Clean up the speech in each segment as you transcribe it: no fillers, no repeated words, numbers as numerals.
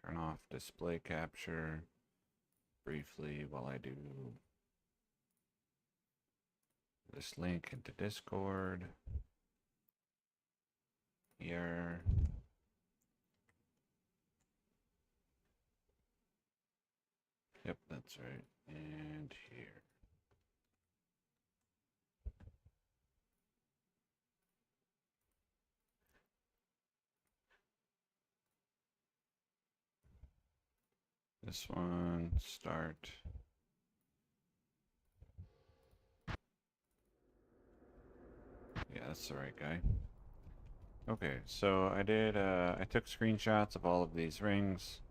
Turn off display capture briefly while I do this link into Discord. Here. Yep, that's right. And here. This one, start. Yeah, that's the right guy. Okay, so I took screenshots of all of these rings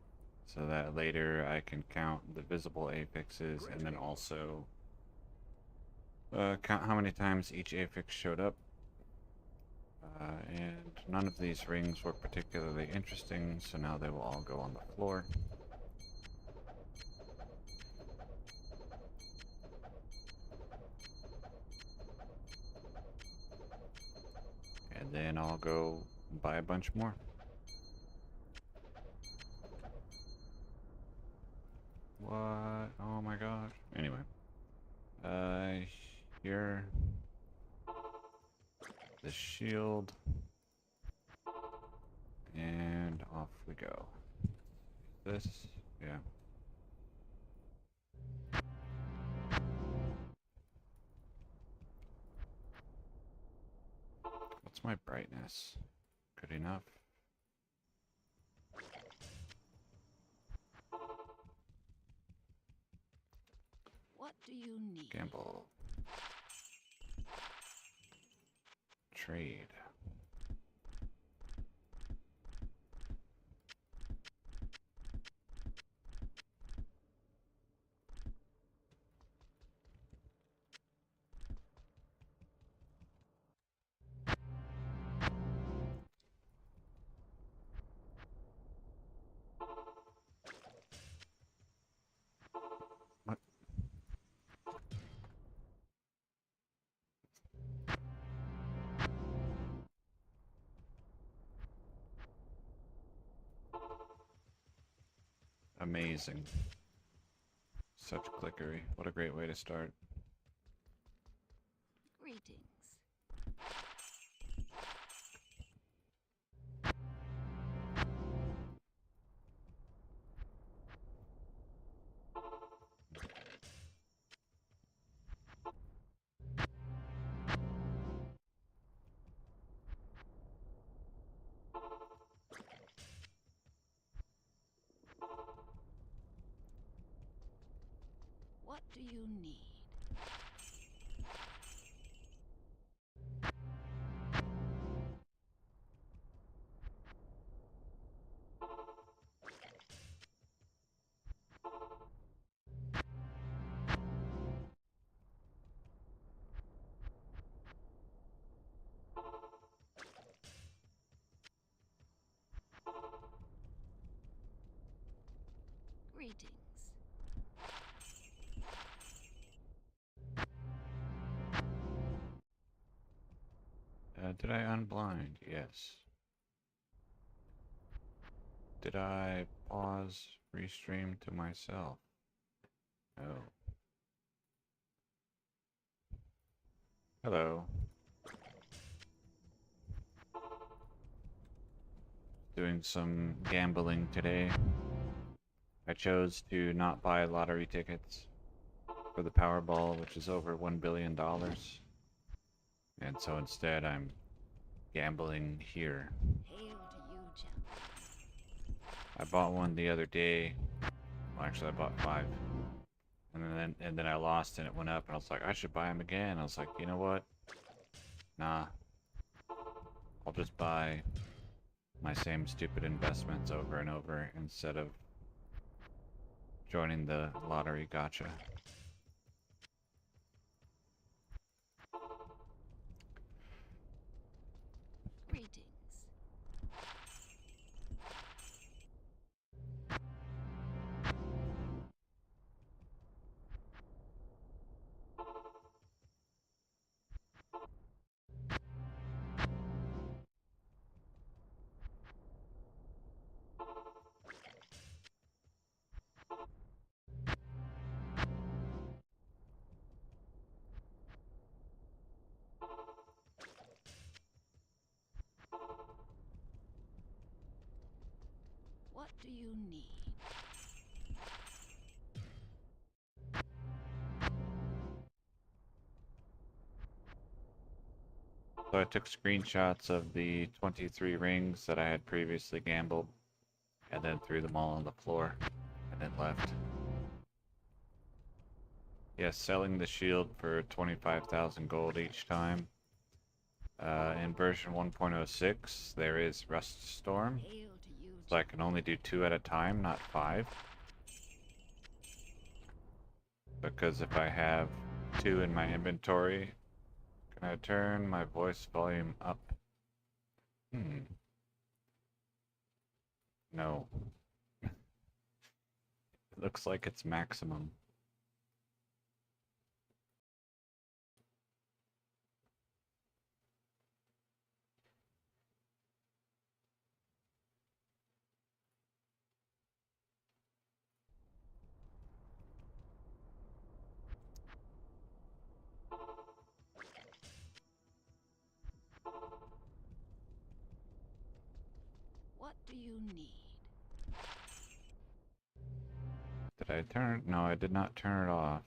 so that later I can count the visible affixes and then also count how many times each affix showed up. And none of these rings were particularly interesting, so now they will all go on the floor. And then I'll go buy a bunch more. What? Oh my gosh. Anyway. Here. The shield. And off we go. This, yeah. What's my brightness? Good enough. What do you need? Gamble. Trade. What? Amazing. Such clickery. What a great way to start. Greetings. What do you need? Greetings. Did I unblind? Yes. Did I pause restream to myself? No. Hello. Doing some gambling today. I chose to not buy lottery tickets for the Powerball, which is over $1 billion. And so instead I'm gambling here. Hail to you, champion. I bought one the other day. Well, actually I bought 5. And then I lost and it went up and I was like, I should buy them again. I was like, you know what? Nah. I'll just buy my same stupid investments over and over instead of joining the lottery gotcha. Greetings. What do you need? So I took screenshots of the 23 rings that I had previously gambled, and then threw them all on the floor, and then left. Yes, selling the shield for 25,000 gold each time. In version 1.06, there is Rust Storm, Hail to you, so I can only do 2 at a time, not 5. Because if I have 2 in my inventory, can I turn my voice volume up? No. It looks like it's maximum. What do you need? Did I turn it? No, I did not turn it off.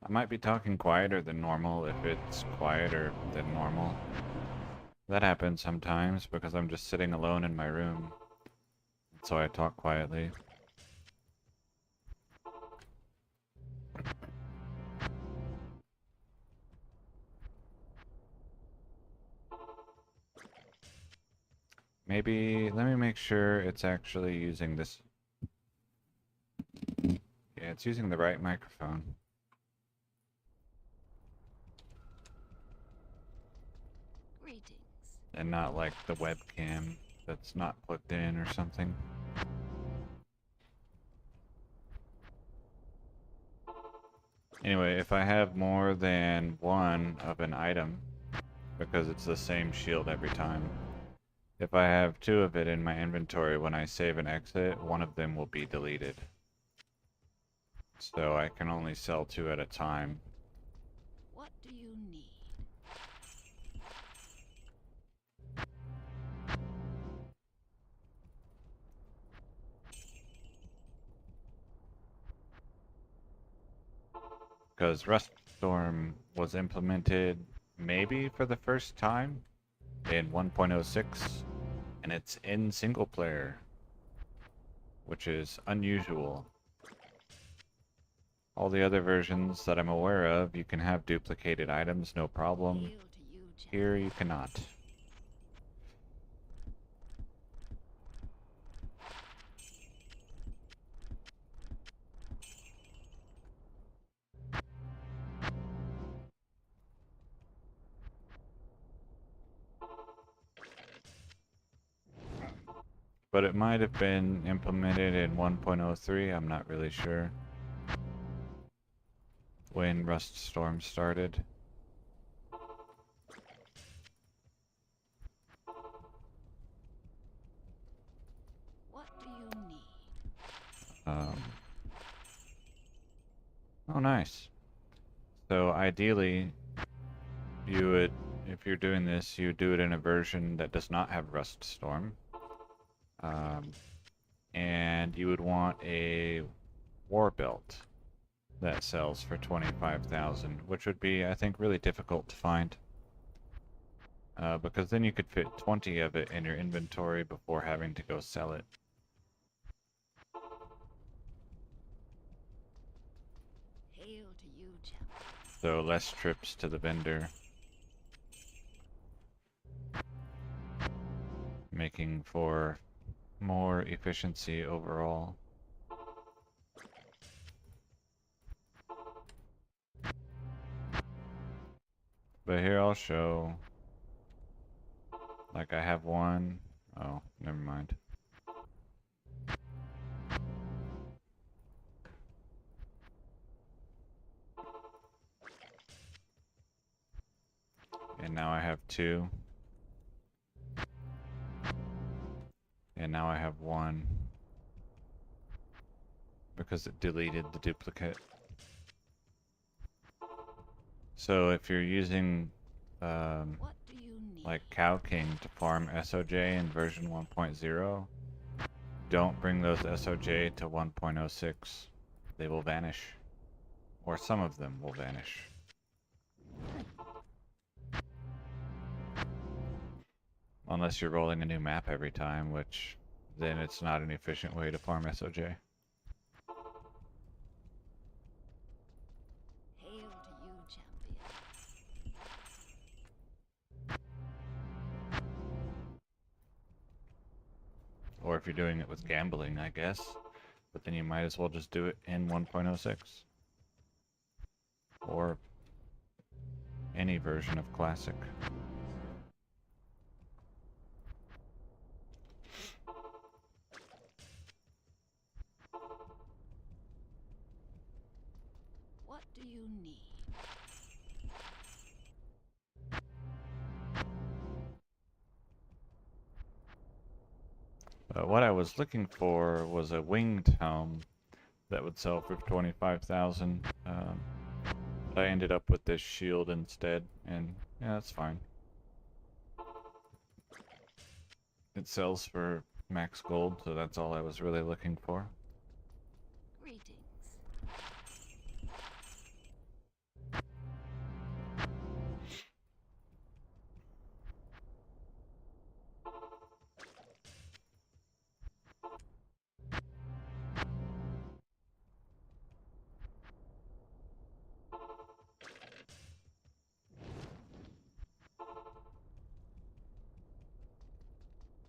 I might be talking quieter than normal if it's quieter than normal. That happens sometimes because I'm just sitting alone in my room, so I talk quietly. Maybe, let me make sure it's actually using this. Yeah, it's using the right microphone. Greetings. And not like the webcam that's not plugged in or something. Anyway, if I have more than one of an item, because it's the same shield every time, if I have 2 of it in my inventory, when I save and exit, one of them will be deleted. So I can only sell 2 at a time. What do you need? Because Rust Storm was implemented maybe for the first time in 1.06, and it's in single player, which is unusual. All the other versions that I'm aware of, you can have duplicated items, no problem. Hail to you, Here you cannot. But it might have been implemented in 1.03, I'm not really sure. When Rust Storm started. What do you need? Oh nice. So ideally, you would, if you're doing this, you would do it in a version that does not have Rust Storm. And you would want a war belt that sells for 25,000, which would be, I think, really difficult to find. Because then you could fit 20 of it in your inventory before having to go sell it. Hail to you, champion. So less trips to the vendor. Making for more efficiency overall. But here I'll show, like I have one. Oh, never mind. And now I have 2. And now I have 1. Because it deleted the duplicate. So if you're using What do you need? like Cow King to farm SOJ in version 1.0, don't bring those SOJ to 1.06, they will vanish. Or some of them will vanish. Unless you're rolling a new map every time, which then it's not an efficient way to farm SOJ. Hail to you, champion. Or if you're doing it with gambling, I guess. But then you might as well just do it in 1.06. Or any version of Classic. What do you need? What I was looking for was a winged helm that would sell for 25,000. But I ended up with this shield instead, and yeah, that's fine. It sells for max gold, so that's all I was really looking for. Greetings.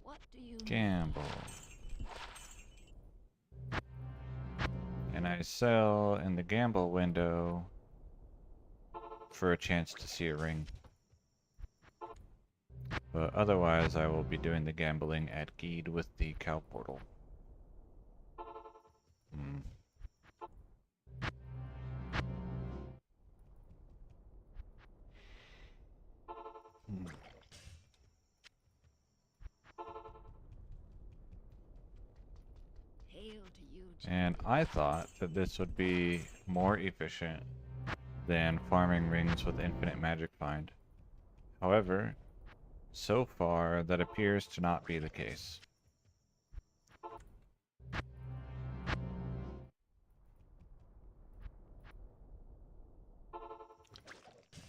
What do you Gamble. And I sell in the gamble window for a chance to see a ring. But otherwise, I will be doing the gambling at Gheed with the cow portal. Hmm. Hmm. Hail to you, And champion. I thought that this would be more efficient than farming rings with infinite magic find. However, so far that appears to not be the case.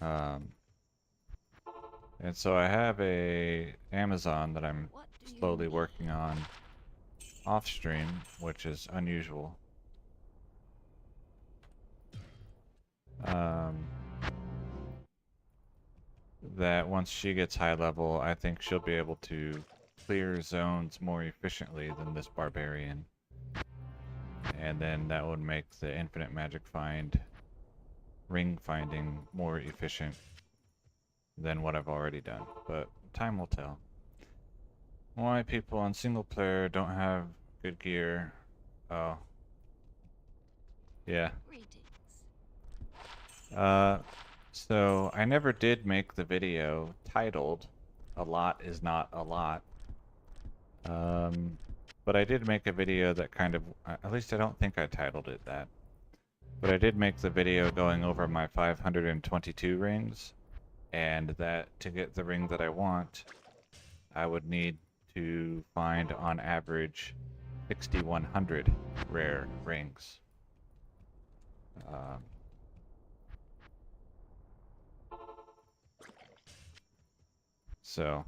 Um, and so I have a Amazon that I'm What do you slowly need? working on off stream, which is unusual. That once she gets high level, I think she'll be able to clear zones more efficiently than this barbarian. And then that would make the infinite magic find ring finding more efficient than what I've already done. But time will tell. Why people on single player don't have good gear. Oh. Yeah. Greetings. So I never did make the video titled "A Lot Is Not a Lot." But I did make a video that kind of, at least I don't think I titled it that. But I did make the video going over my 522 rings, and that to get the ring that I want, I would need to find on average 6,100 rare rings. So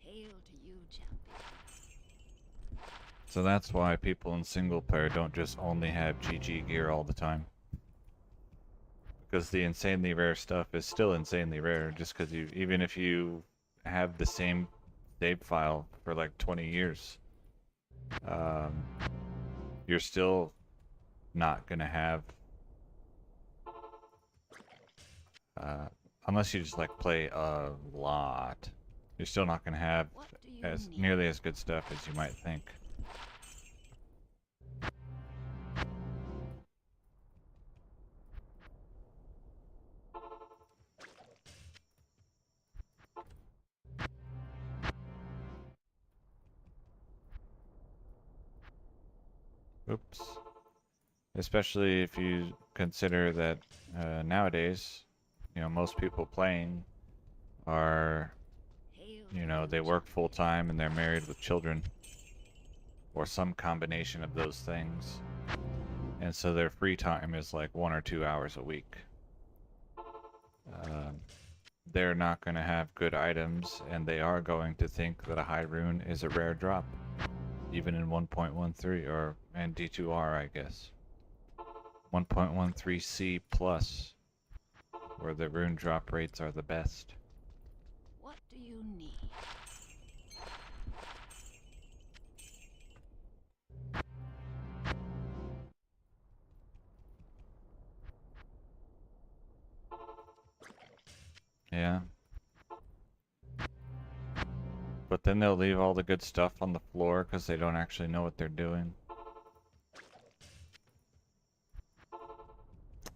Hail to you, champion. So that's why people in single player don't just only have GG gear all the time. Because the insanely rare stuff is still insanely rare, just because even if you have the same save file for like 20 years, you're still not gonna have, unless you just like play a lot, you're still not gonna have What do you as need? nearly as good stuff as you might think. Oops. Especially if you consider that nowadays, most people playing are Hail you know, they work full time and they're married with children, or some combination of those things. And so their free time is like 1 or 2 hours a week. Um, they're not going to have good items, and they are going to think that a high rune is a rare drop, even in 1.13 or and D2R, I guess. 1.13C plus, where the rune drop rates are the best. What do you need? Yeah. But then they'll leave all the good stuff on the floor because they don't actually know what they're doing.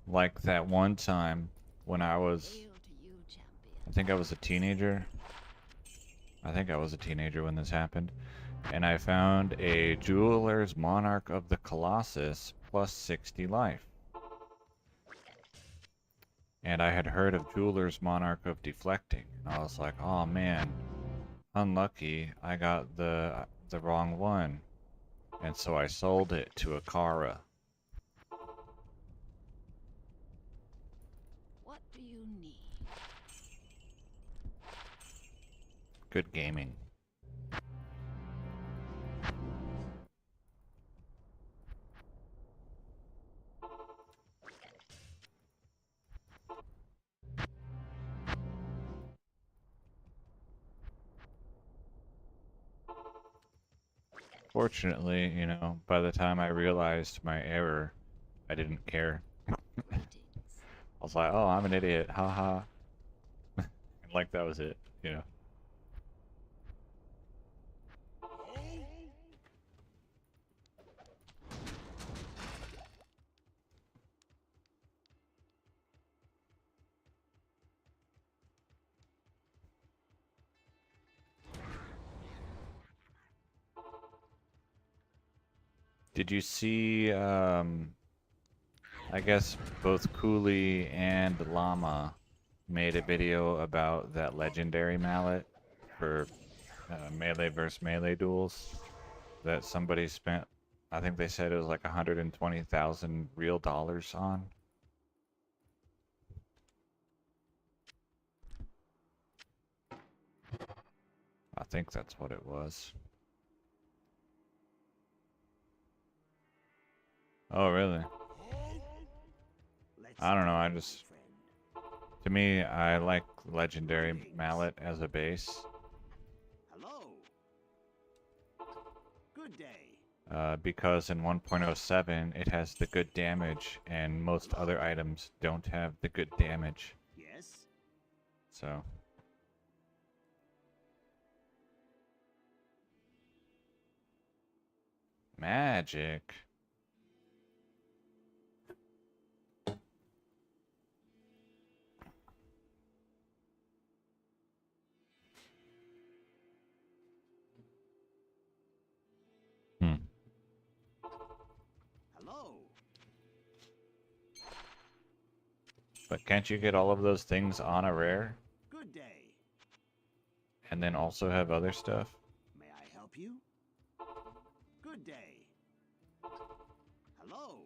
Like that one time when I was, Hail to you, champion. I think I was a teenager. I think I was a teenager when this happened. And I found a Jeweler's Monarch of the Colossus plus 60 life. And I had heard of Jeweler's Monarch of Deflecting. And I was like, oh man, unlucky, I got the wrong one. And so I sold it to Akara. What do you need? Good gaming. Fortunately, you know, by the time I realized my error, I didn't care. Greetings. I was like, oh, I'm an idiot, haha. And like that was it, you know. Did you see, I guess both Cooley and Llama made a video about that legendary mallet for melee versus melee duels that somebody spent, I think they said it was like 120,000 real dollars on. I think that's what it was. Oh, really? I don't know, I just, to me, I like legendary mallet as a base. Hello. Good day. Because in 1.07 it has the good damage, and most other items don't have the good damage. Yes. So. Magic. Hello. But can't you get all of those things on a rare? Good day. And then also have other stuff? May I help you? Good day. Hello.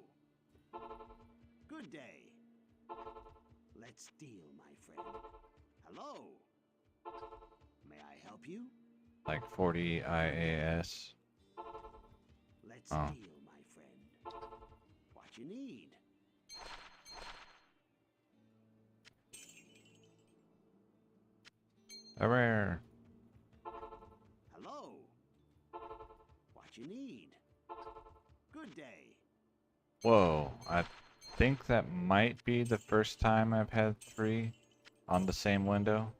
Good day. Let's deal, my friend. Hello. May I help you? Like 40 IAS. Let's Oh. deal, my friend. What you need? A rare. Hello. What you need? Good day. Whoa, I think that might be the first time I've had 3 on the same window.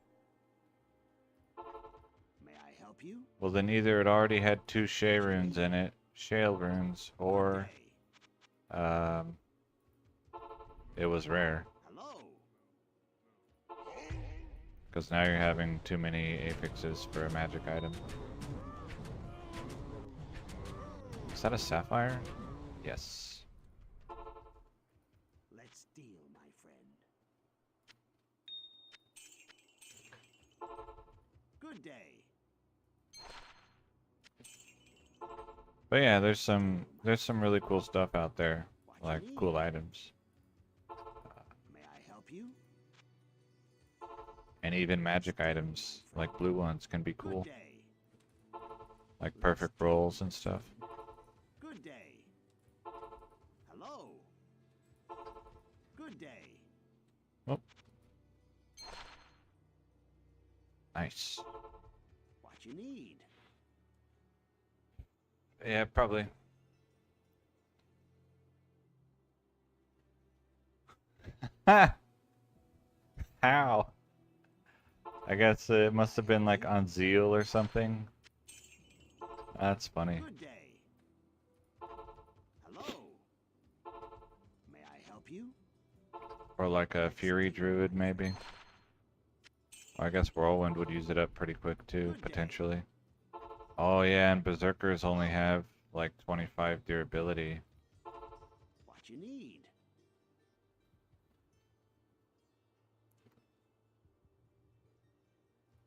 May I help you? Well, then either it already had 2 Shay runes in it, Shale runes, or Good day. it was rare. Hello. Because now you're having too many affixes for a magic item. Is that a sapphire? Yes. Let's deal, my friend. Good day. But yeah, there's some really cool stuff out there, What like you need? cool items, May I help you? and even magic items like blue ones can be Good cool, day. like perfect rolls and stuff. Good day. Hello. Good day. Oh, nice. What you need? Yeah, probably. Ha! How? I guess it must have been like on Zeal or something. That's funny. Good day. Hello. May I help you? Or like a Fury Druid, maybe. Or I guess Whirlwind would use it up pretty quick too, Good day. potentially. Oh yeah, and Berserkers only have like 25 durability. What you need?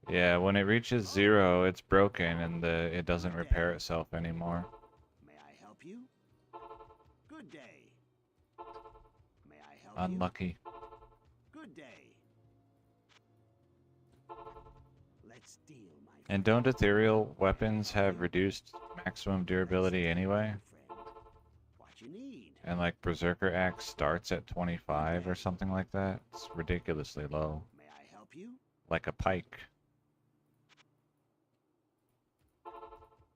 Yeah, when it reaches 0, it's broken and it doesn't Good repair day. itself anymore. May I help you? Good day. May I help Unlucky. you? Good day. Let's deal, my friend. And don't ethereal weapons have reduced maximum durability anyway? What you need? And like Berserker Axe starts at 25 or something like that? It's ridiculously low. May I help you? Like a pike.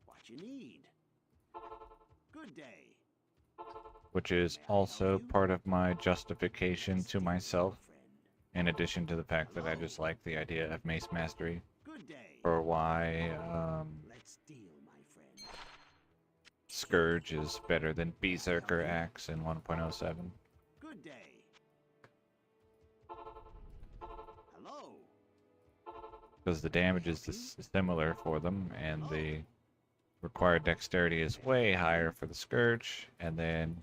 What you need? Good day. Which is May I help also you? part of my justification Let's to deal, my myself, friend. in addition to the fact that I just like the idea of Mace Mastery, Good day. for why Let's deal, my friend. Scourge is better than Berserker Axe in 1.07. Good day. Hello. Because the damage is similar for them, and the required dexterity is way higher for the Scourge, and then,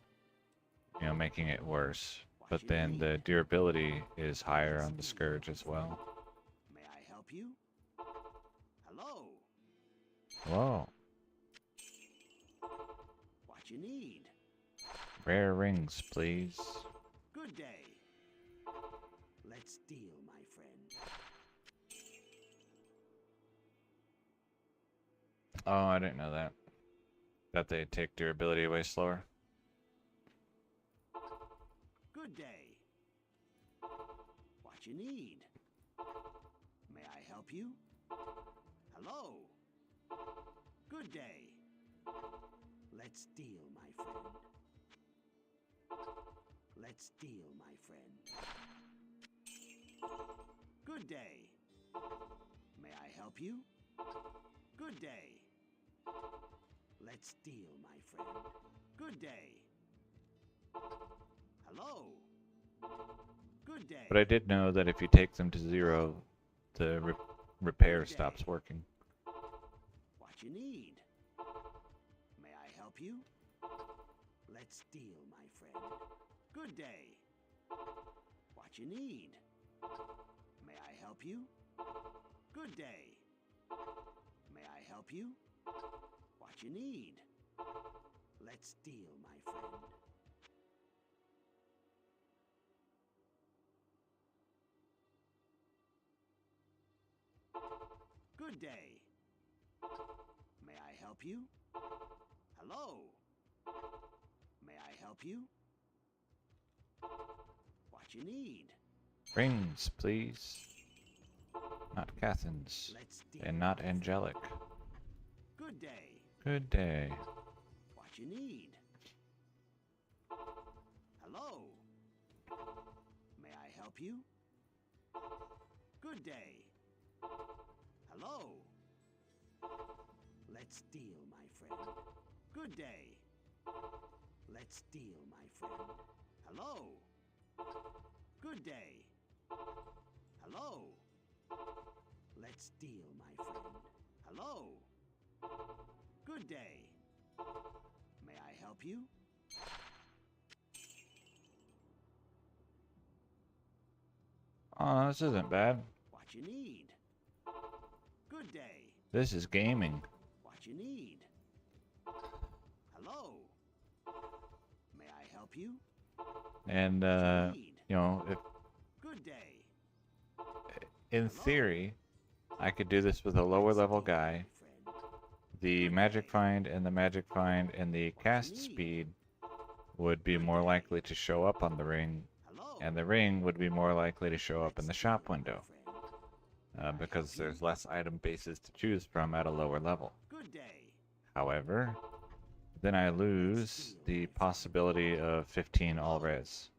you know, making it worse. But then the durability is higher on the Scourge as well. May I help you? Hello. Whoa. What you need? Rare rings, please. Good day. Let's deal, my friend. Oh, I didn't know that. That they take durability away slower. Good day. What you need? May I help you? Hello. Good day. Let's deal, my friend. Let's deal, my friend. Good day. May I help you? Good day. Let's deal, my friend. Good day. Hello. Good day. But I did know that if you take them to 0, the repair stops working. What you need? May I help you? Let's deal, my friend. Good day. What you need? May I help you? Good day. May I help you? What you need? Let's deal, my friend. Good day. May I help you? Hello. May I help you? What you need? Rings, please. Not Cathans. Let's deal. And not angelic. Good day. Good day. What you need? Hello. May I help you? Good day. Hello. Let's deal, my friend. Good day. Let's deal, my friend. Hello. Good day. Hello. Let's deal, my friend. Hello. Good day. May I help you? Oh, this isn't bad. What you need? Good day. This is gaming. What you need? Hello. May I help you? And, What you need? you know, if Good day. in theory, I could do this with a lower level guy. The magic find and the cast speed would be more likely to show up on the ring, and the ring would be more likely to show up in the shop window, because there's less item bases to choose from at a lower level. Good day. However, then I lose the possibility of 15 all res.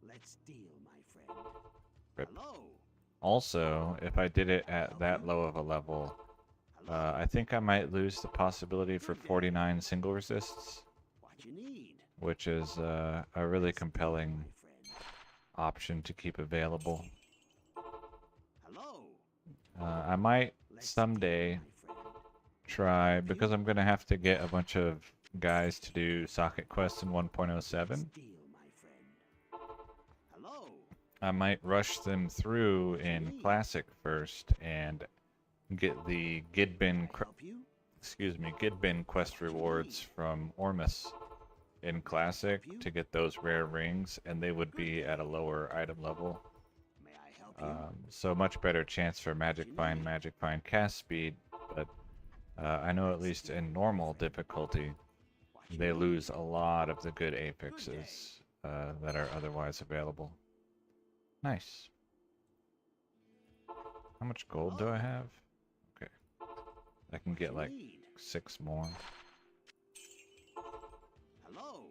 Let's deal, my friend. Rip. Hello. Also, if I did it at that low of a level, I think I might lose the possibility for 49 single resists, What you need? which is a really compelling option to keep available. Hello. I might someday try, because I'm going to have to get a bunch of guys to do socket quests in 1.07. Hello. I might rush them through in Classic first and get the Gheed quest rewards from Ormus in Classic to get those rare rings, and they would be at a lower item level. May I help you? So much better chance for magic find cast speed, but I know at least in normal difficulty, they lose a lot of the good apexes that are otherwise available. Nice. How much gold do I have? Okay. I can get like 6 more. Hello.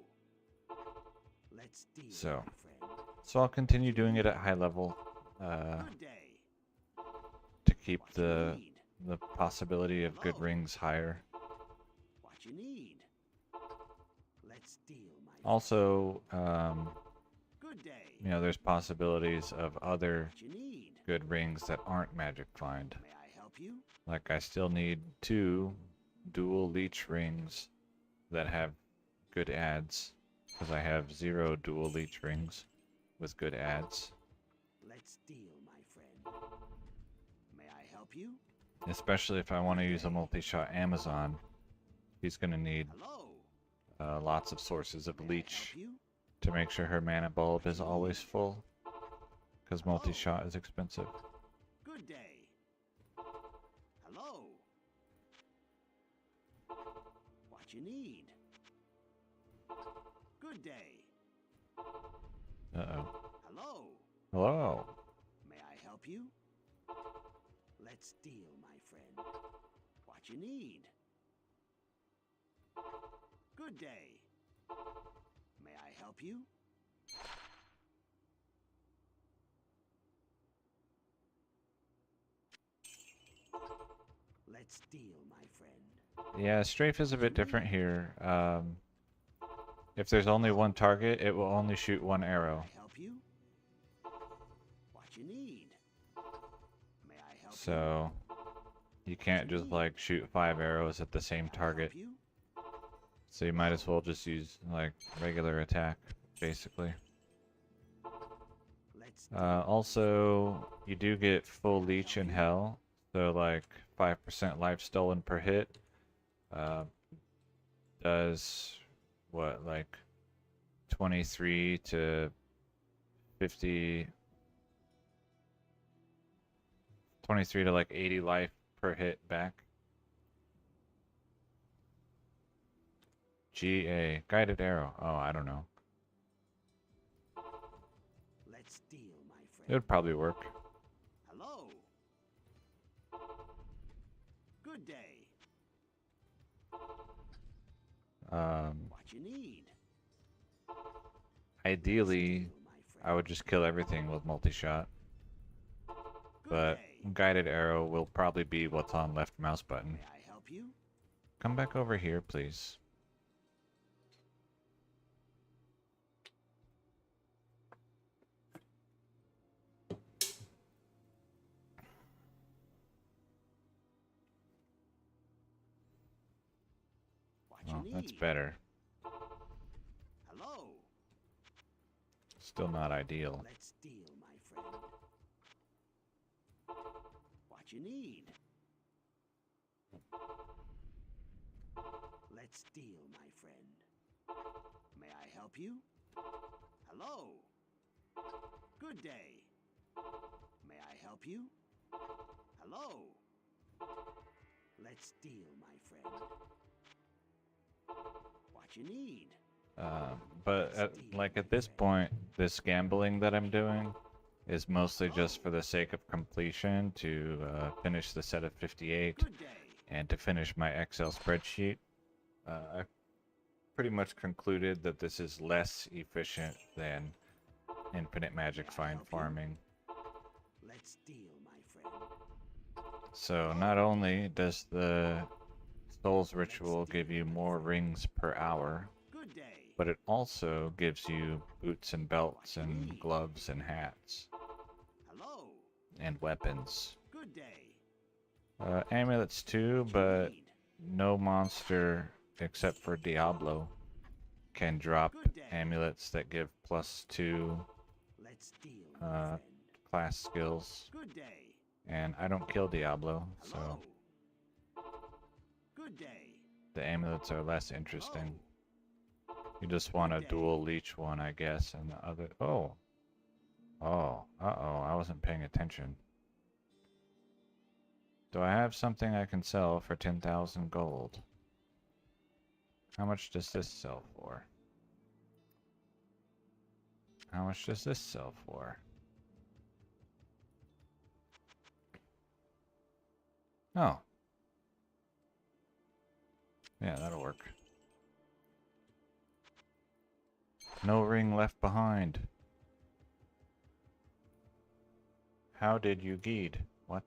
Let's deal, So my friend. I'll continue doing it at high level Good day. to keep What you need? the possibility of good rings higher. What you need? Let's deal, my friend. Also, Good day. you know, there's possibilities of other What you need? good rings that aren't magic find. May I help you? Like, I still need 2 dual leech rings that have good ads, because I have 0 dual leech rings with good ads. Let's deal, my friend. May I help you? Especially if I want to use a multi-shot Amazon, he's going to need Hello. lots of sources of May I leech help you? to make sure her mana bulb is always full, because multi-shot is expensive. Good day. Hello. What you need? Good day. Uh-oh. Hello. Hello. May I help you? Let's deal, my friend. What you need? Good day. May I help you? Let's deal, my friend. Yeah, strafe is a bit different here. If there's only one target, it will only shoot 1 arrow. May I help you? What you need? May I help So you can't just like shoot 5 arrows at the same target. you? So you might as well just use like regular attack, basically. Let's Also, you do get full leech in hell, so like 5% life stolen per hit. Does what, like 23 to 50, 23 to like 80 life per hit back. GA, guided arrow. Oh, I don't know. Let's deal, my friend. It would probably work. Hello. Good day. What you need? Ideally, I would just kill everything with multi-shot, Good but day. guided arrow will probably be what's on left mouse button. May I help you? Come back over here, please. What Oh, you that's need? better. Hello. Still not ideal. Let's deal, my friend. What you need? Let's deal, my friend. May I help you? Hello. Good day. May I help you? Hello. Let's deal, my friend. What you need? But at this point, this gambling that I'm doing is mostly just for the sake of completion to finish the set of 58 Good day. and to finish my Excel spreadsheet. I've pretty much concluded that this is less efficient than infinite magic find farming. Let's deal, my friend. So not only does the Souls Ritual give you more rings per hour, Good day. but it also gives you boots and belts and gloves and hats Hello. and weapons. Good day. Amulets too, What you but need? no monster except for Diablo can drop Good day. amulets that give +2 Let's deal, my friend. class skills. Good day. And I don't kill Diablo, so Hello. Good day. the amulets are less interesting. You just want a dual leech one, I guess, and the other... Oh. Oh. Uh-oh, I wasn't paying attention. Do I have something I can sell for 10,000 gold? How much does this sell for? How much does this sell for? Oh. Yeah, that'll work. No ring left behind. How did you Gheed? What?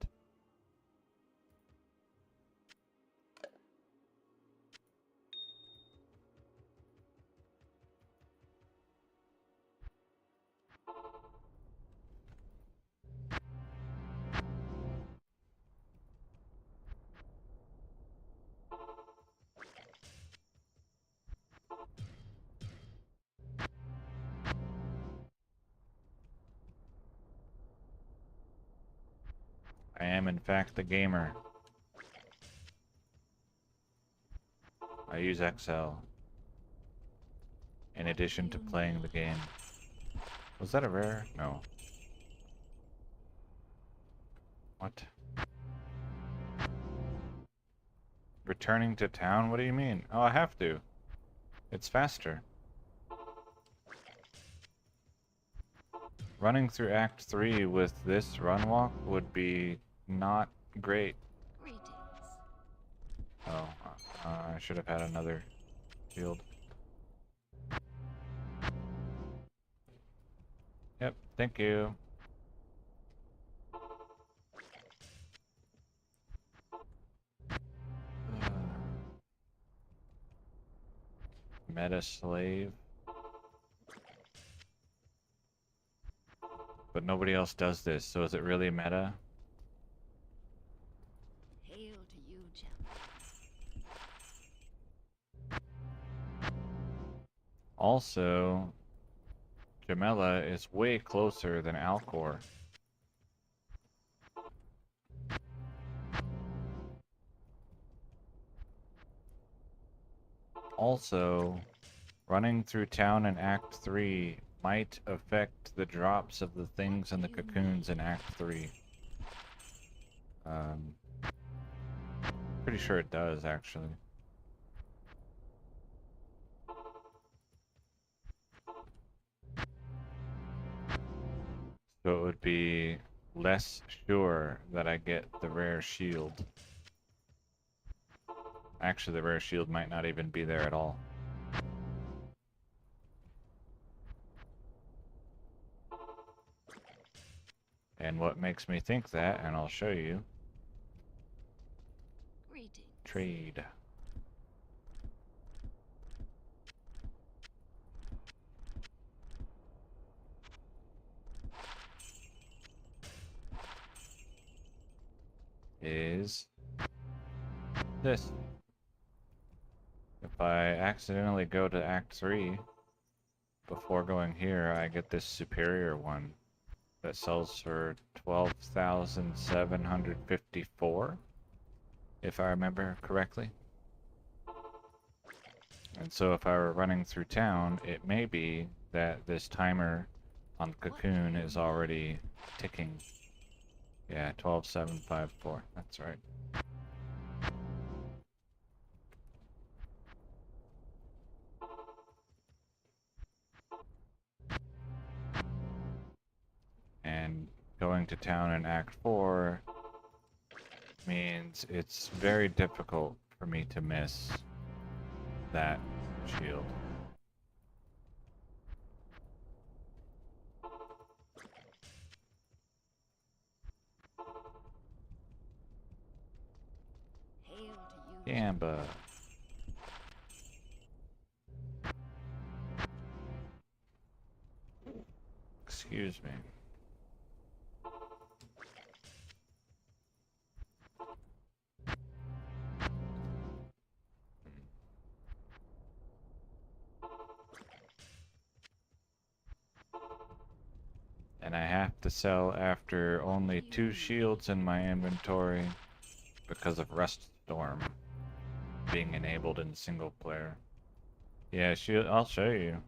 I am in fact the gamer. I use Excel in addition to playing the game. Was that a rare? No. What? Returning to town? What do you mean? Oh, I have to. It's faster. Running through Act 3 with this run walk would be not great. Greetings. Oh, I should have had another shield. Yep, thank you. Meta slave. But nobody else does this, so is it really meta? Hail to you, champion. Also, Jamela is way closer than Alcor. Also, running through town in Act 3 might affect the drops of the things in the cocoons in Act 3. Pretty sure it does, actually. So it would be less sure that I get the rare shield. Actually, the rare shield might not even be there at all. And what makes me think that, and I'll show you. Greetings. Trade. Is this. If I accidentally go to Act 3 before going here, I get this superior one that sells for 12,754, if I remember correctly. And so if I were running through town, it may be that this timer on the Cocoon is already ticking. Yeah, 12,754. That's right. And going to town in Act 4 means it's very difficult for me to miss that shield. Hail to you, Gamba. Excuse me. And I have to sell after only 2 shields in my inventory because of Rust Storm being enabled in single player. Yeah, I'll show you.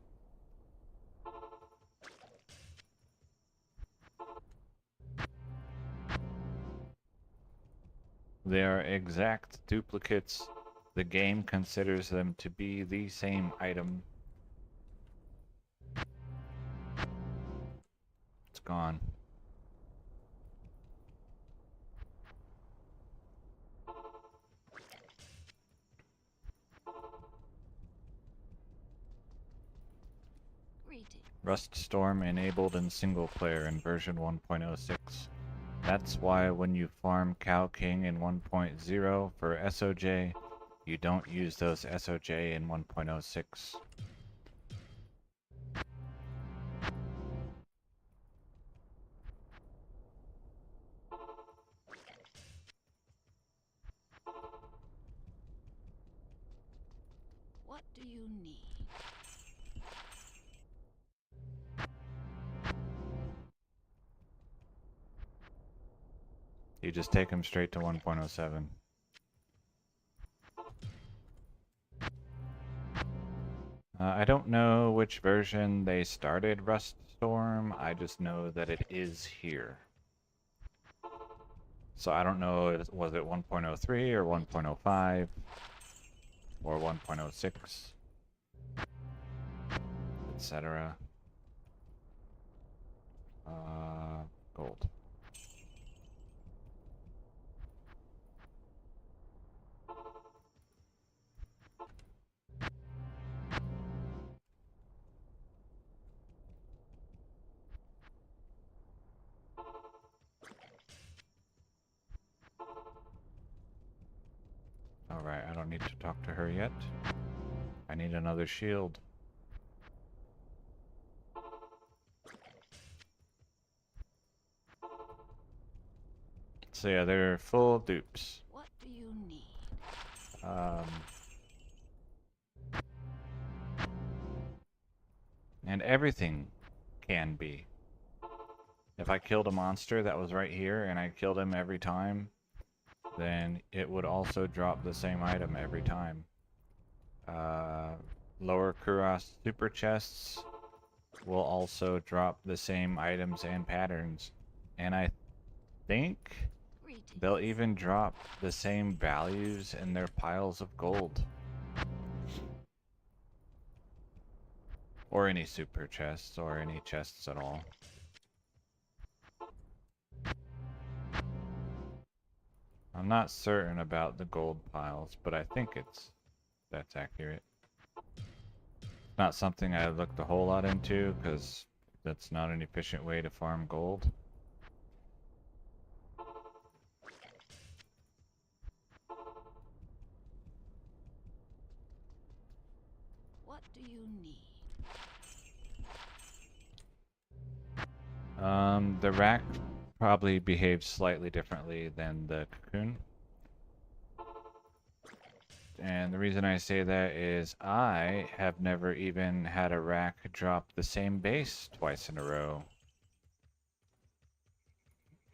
They are exact duplicates. The game considers them to be the same item. It's gone. greeting. Rust Storm enabled in single player in version 1.06. That's why when you farm Cow King in 1.0 for SOJ, you don't use those SOJ in 1.06. What do you need? You just take them straight to 1.07. I don't know which version they started Rust Storm, I just know that it is here. So I don't know, was it 1.03 or 1.05 or 1.06, etc. Gold. Alright, I don't need to talk to her yet. I need another shield. So yeah, they're full dupes. What do you need? And everything can be. If I killed a monster that was right here and I killed him every time, then it would also drop the same item every time. Lower Kuros super chests will also drop the same items and patterns. And I think Greetings. they'll even drop the same values in their piles of gold. Or any super chests, or any chests at all. I'm not certain about the gold piles, but I think that's accurate. Not something I looked a whole lot into, because that's not an efficient way to farm gold. What do you need? The rack probably behaves slightly differently than the cocoon. And the reason I say that is I have never even had a rack drop the same base twice in a row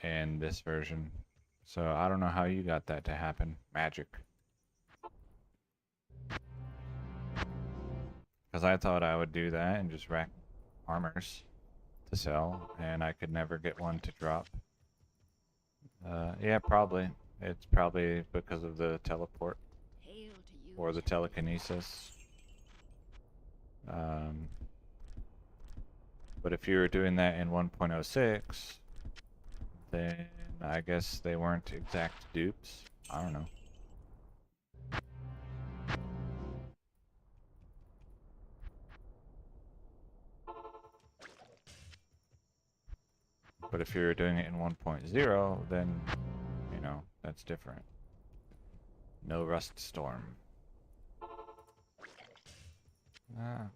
in this version. So I don't know how you got that to happen. Magic. Because I thought I would do that and just rack armors to sell, and I could never get one to drop. Yeah, probably. It's probably because of the teleport Hail to you, or the champion. telekinesis. But if you were doing that in 1.06, then I guess they weren't exact dupes. I don't know. But if you're doing it in 1.0, then, you know, that's different. No Rust Storm. Ah,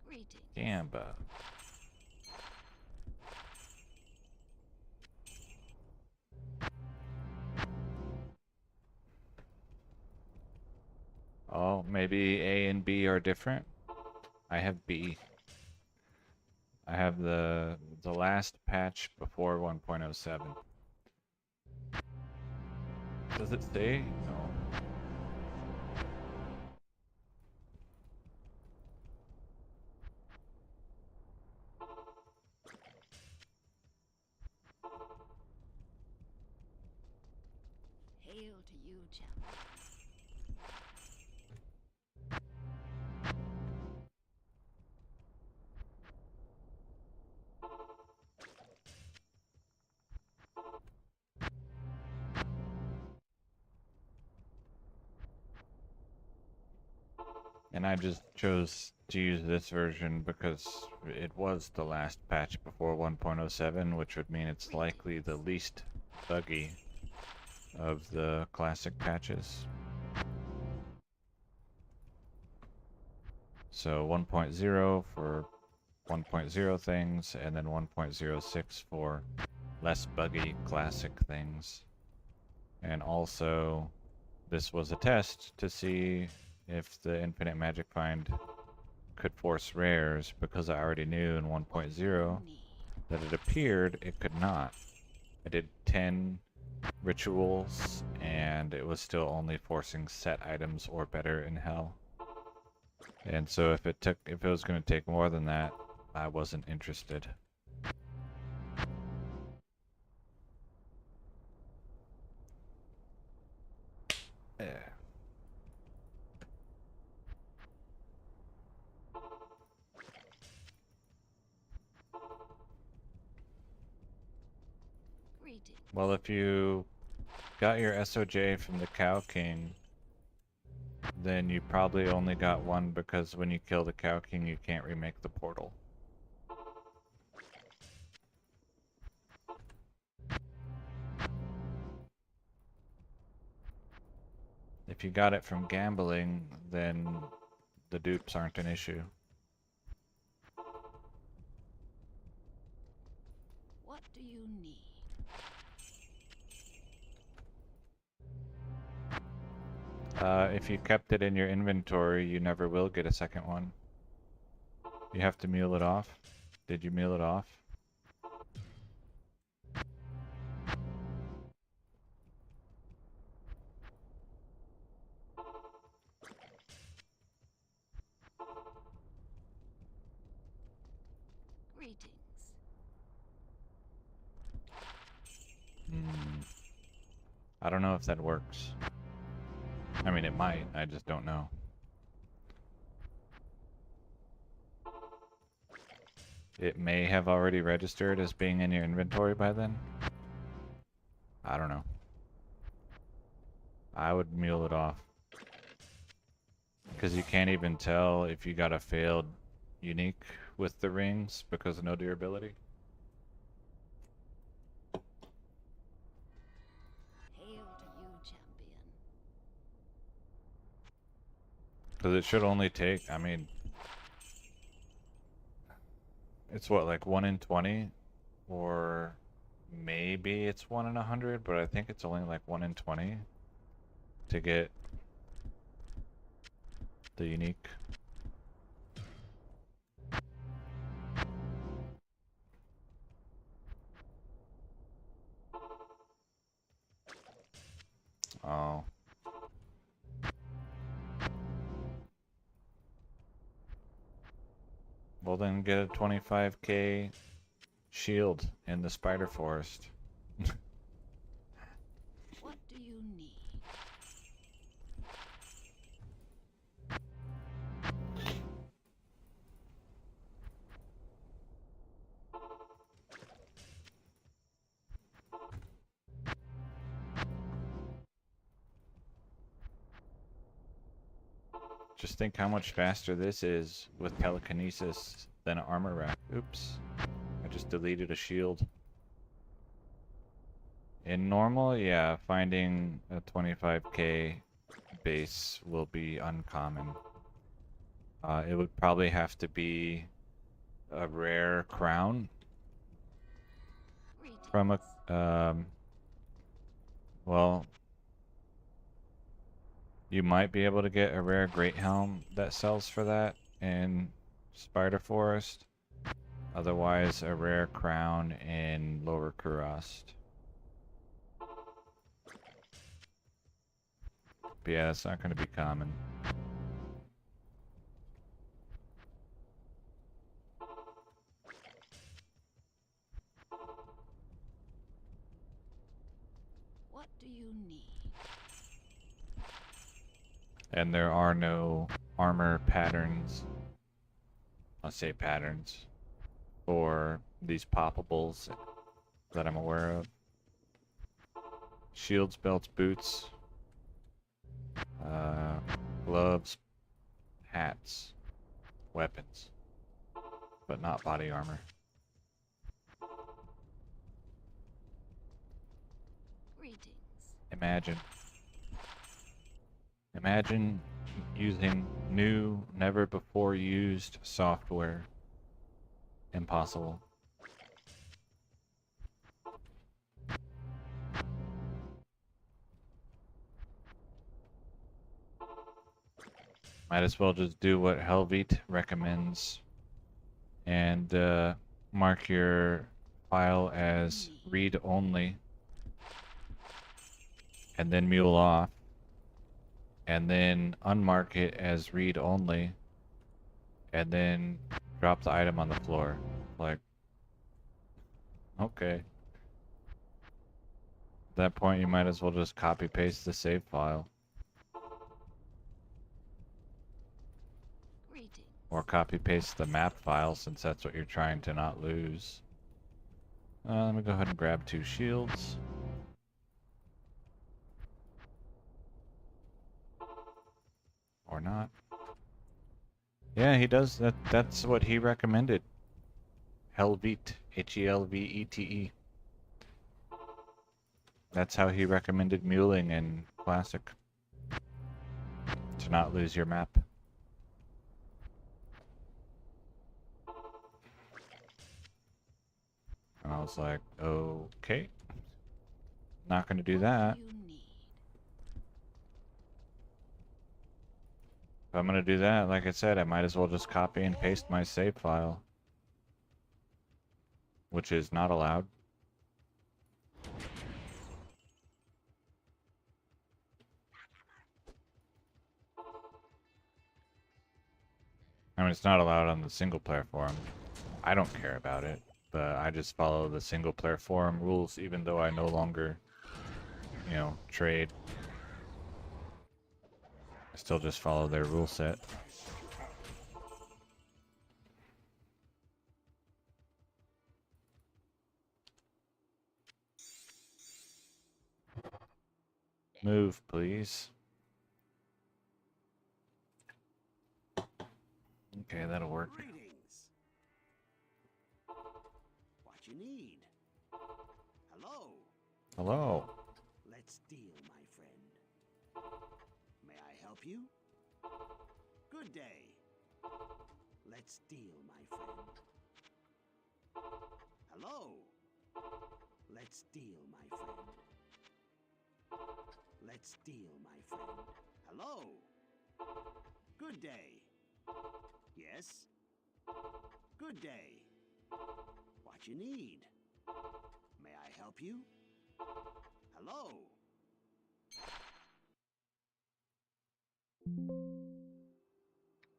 Greetings. Gamba. Oh, maybe A and B are different? I have B. I have the last patch before 1.07. Does it say? No. Hail to you, champion. And I just chose to use this version because it was the last patch before 1.07, which would mean it's likely the least buggy of the classic patches. So 1.0 for 1.0 things, and then 1.06 for less buggy classic things. And also, this was a test to see if the Infinite Magic Find could force rares, because I already knew in 1.0 that it appeared it could not. I did 10 rituals, and it was still only forcing set items or better in hell. And so if it was going to take more than that, I wasn't interested. Yeah. Greetings. Well, if you got your SOJ from the Cow King, then you probably only got one because when you kill the Cow King, you can't remake the portal. If you got it from gambling, then the dupes aren't an issue. What do you need? If you kept it in your inventory, you never will get a second one. You have to mule it off. Did you mule it off? Greetings. I don't know if that works. I mean, it might. I just don't know. It may have already registered as being in your inventory by then. I don't know. I would mule it off. Because you can't even tell if you got a failed unique with the rings because of no durability. Hail to you, champion. Because it should only take, I mean, it's what, like 1 in 20? Or maybe it's 1 in 100, but I think it's only like 1 in 20 to get the unique. Oh. Well, then get a 25k shield in the spider forest. What do you need? Just think how much faster this is with telekinesis than an armor rack. Oops. I just deleted a shield. In normal, yeah, finding a 25k base will be uncommon. It would probably have to be a rare crown from a, Greetings. well, you might be able to get a rare great helm that sells for that in Spider Forest. Otherwise, a rare crown in Lower Kurast. But yeah, that's not going to be common. What do you need? And there are no armor patterns. I'll say patterns for these poppables that I'm aware of. Shields, belts, boots, gloves, hats, weapons, but not body armor. Greetings. Imagine. Imagine using new, never before used software. Impossible. Might as well just do what Helvete recommends and mark your file as read only and then mule off and then unmark it as read only and then drop the item on the floor. Like, okay. At that point, you might as well just copy paste the save file. Greetings. Or copy paste the map file since that's what you're trying to not lose. Let me go ahead and grab 2 shields. Or not. Yeah, he does that. That's what he recommended. Helvete. Helvete. That's how he recommended muling in Classic. To not lose your map. And I was like, okay. Not gonna do that. What do you need? If I'm gonna do that, like I said, I might as well just copy and paste my save file. Which is not allowed. I mean, it's not allowed on the single player forum. I don't care about it, but I just follow the single player forum rules even though I no longer, you know, trade. I still just follow their rule set. Move, please. Okay, that'll work. Greetings. What you need? Hello. Hello. Let's deal, my friend. May I help you? Good day. Let's deal, my friend. Hello. Let's deal, my friend. Let's deal, my friend. Hello. Good day. Yes? Good day. What you need? May I help you? Hello.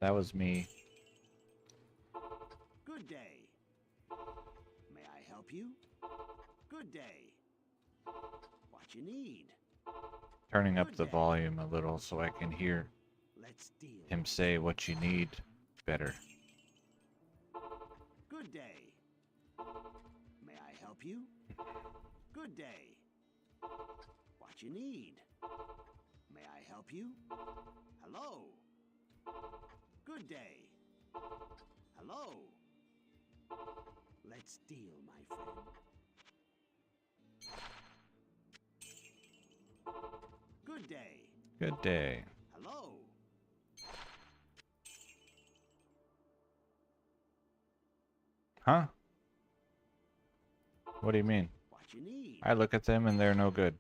That was me. you? Good day. What you need? Turning up the volume a little so I can hear Let's deal. him say what you need better. Good day. May I help you? Good day. What you need? May I help you? Hello. Good day. Hello. Let's deal, my friend. Good day. Good day. Hello. Huh? What do you mean? What you need? I look at them and they're no good.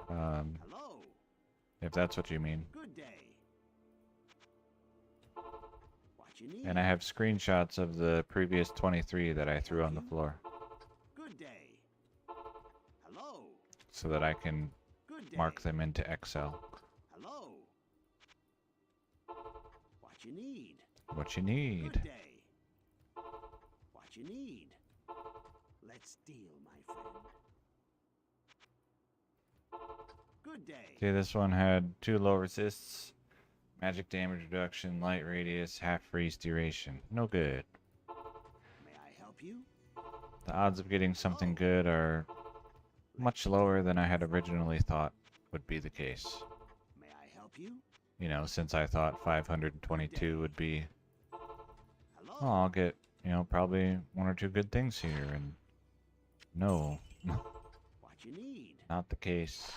Hello. If that's what you mean. Good day. What you need? And I have screenshots of the previous 23 that I threw on the floor Good day. Hello. so that I can Good day. mark them into Excel. Hello. What you need? What you need. Good day. What you need? Let's deal, my friend. Good day. See, this one had 2 low resists, magic damage reduction, light radius, half freeze duration. No good. May I help you? The odds of getting something good are much lower than I had originally thought would be the case. May I help you? You know, since I thought 522 would be, Hello. oh, I'll get, you know, probably 1 or 2 good things here, and no, What you need? not the case.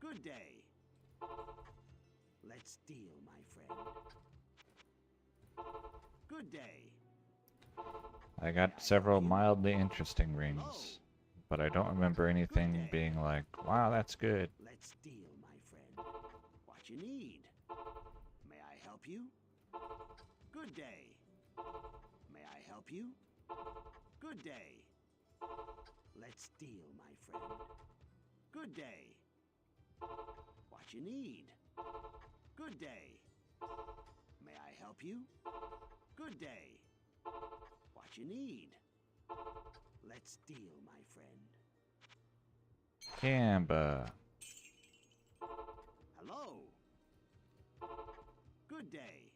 Good day. Let's deal, my friend. Good day. I got several mildly interesting rings, but I don't remember anything being like, wow, that's good. Let's deal, my friend. What you need? May I help you? Good day. May I help you? Good day. Let's deal, my friend. Good day. What you need? Good day. May I help you? Good day. What you need? Let's deal, my friend. Gamba. Hello. Good day.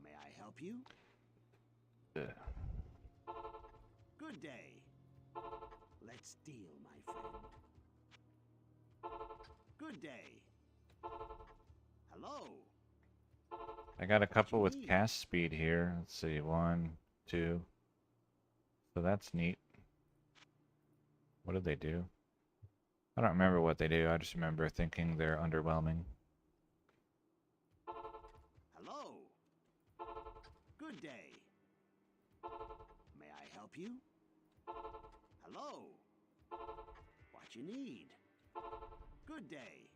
May I help you? Good day. Let's deal, my friend. Good day. Hello. I got a couple with cast speed here. Let's see, 1, 2. So that's neat. What do they do? I don't remember what they do. I just remember thinking they're underwhelming. Hello. Good day. May I help you? Hello. What you need? Good day.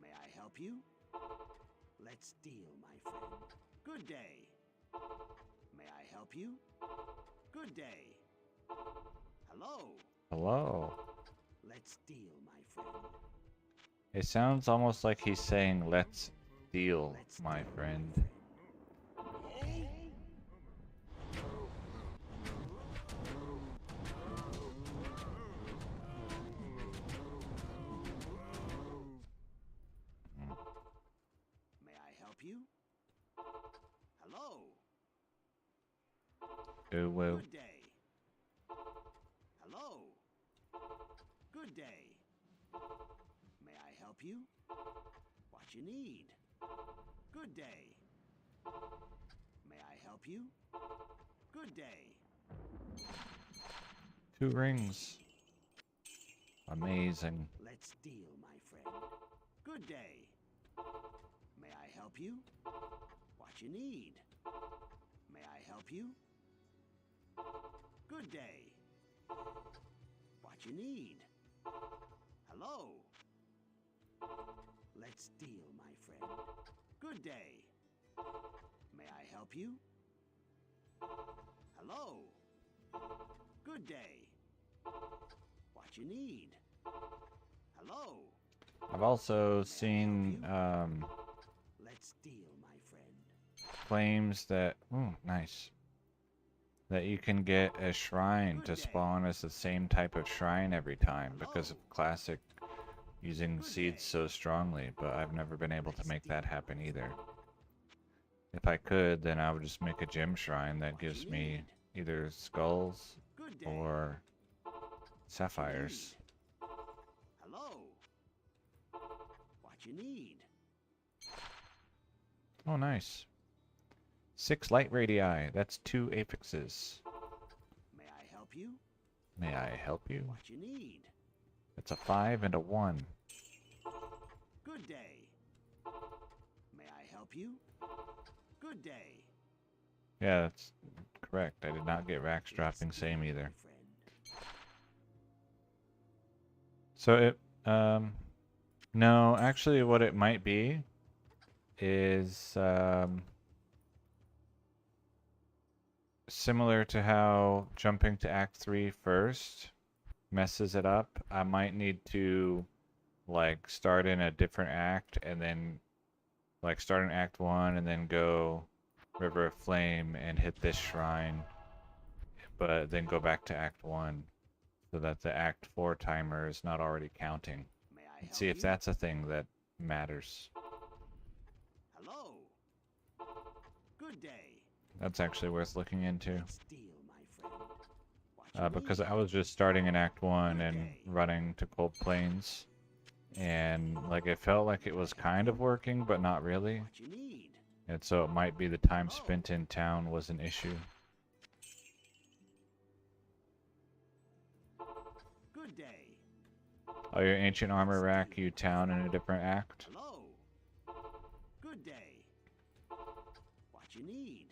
May I help you? Let's deal, my friend. Good day. May I help you? Good day. Hello. Hello. Let's deal, my friend. It sounds almost like he's saying, let's deal, my friend. May I help you? Hello. Ooh, woo. Good day. Hello. Good day. May I help you? What you need? Good day. May I help you? Good day. 2 rings. Amazing. Let's deal, my friend. Good day. May I help you? What you need? May I help you? Good day. What you need? Hello. Let's deal, my friend. Good day. May I help you? Hello. Good day. What you need? Hello. I've also seen Let's deal, my friend. claims that, ooh, nice. that you can get a shrine to spawn as the same type of shrine every time because of Classic using seeds so strongly, but I've never been able to make that happen either. If I could, then I would just make a gem shrine that gives me either skulls or sapphires. Hello. What you need? Oh, nice. 6 light radii. That's 2 apexes. May I help you? May I help you? What you need? It's a 5 and a 1. Good day. May I help you? Good day. Yeah, that's correct. I did not get racks dropping same either. So it, no, actually what it might be is, similar to how jumping to Act 3 first messes it up. I might need to, like, start in a different act and then, like, start in Act 1 and then go River of Flame and hit this shrine, but then go back to Act 1 so that the Act 4 timer is not already counting. May I And help see if you? that's a thing that matters. Hello. Good day. That's actually worth looking into. Let's deal, my friend. What you Because need? I was just starting in Act 1 and running to Cold Plains, and like it felt like it was kind of working, but not really. What you need? And so it might be the time spent in town was an issue. Good day. Oh, your ancient armor rack, you town in a different act? Hello. Good day. What you need?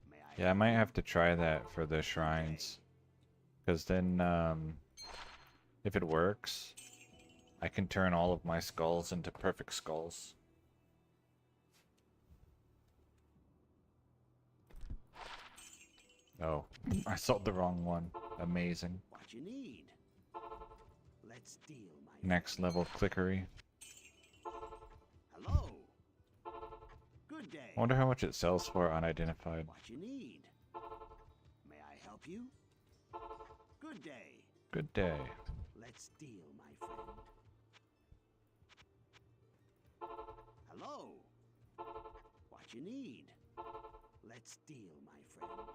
May I Yeah, I help might you? have to try that for the shrines. Because then, if it works, I can turn all of my skulls into perfect skulls. Oh, I sold the wrong one. Amazing. What you need? Let's deal, my friend. Next level clickery. Hello. Good day. I wonder how much it sells for unidentified. What you need? May I help you? Good day. Good day. Let's deal, my friend. Hello. What you need? Let's deal, my friend.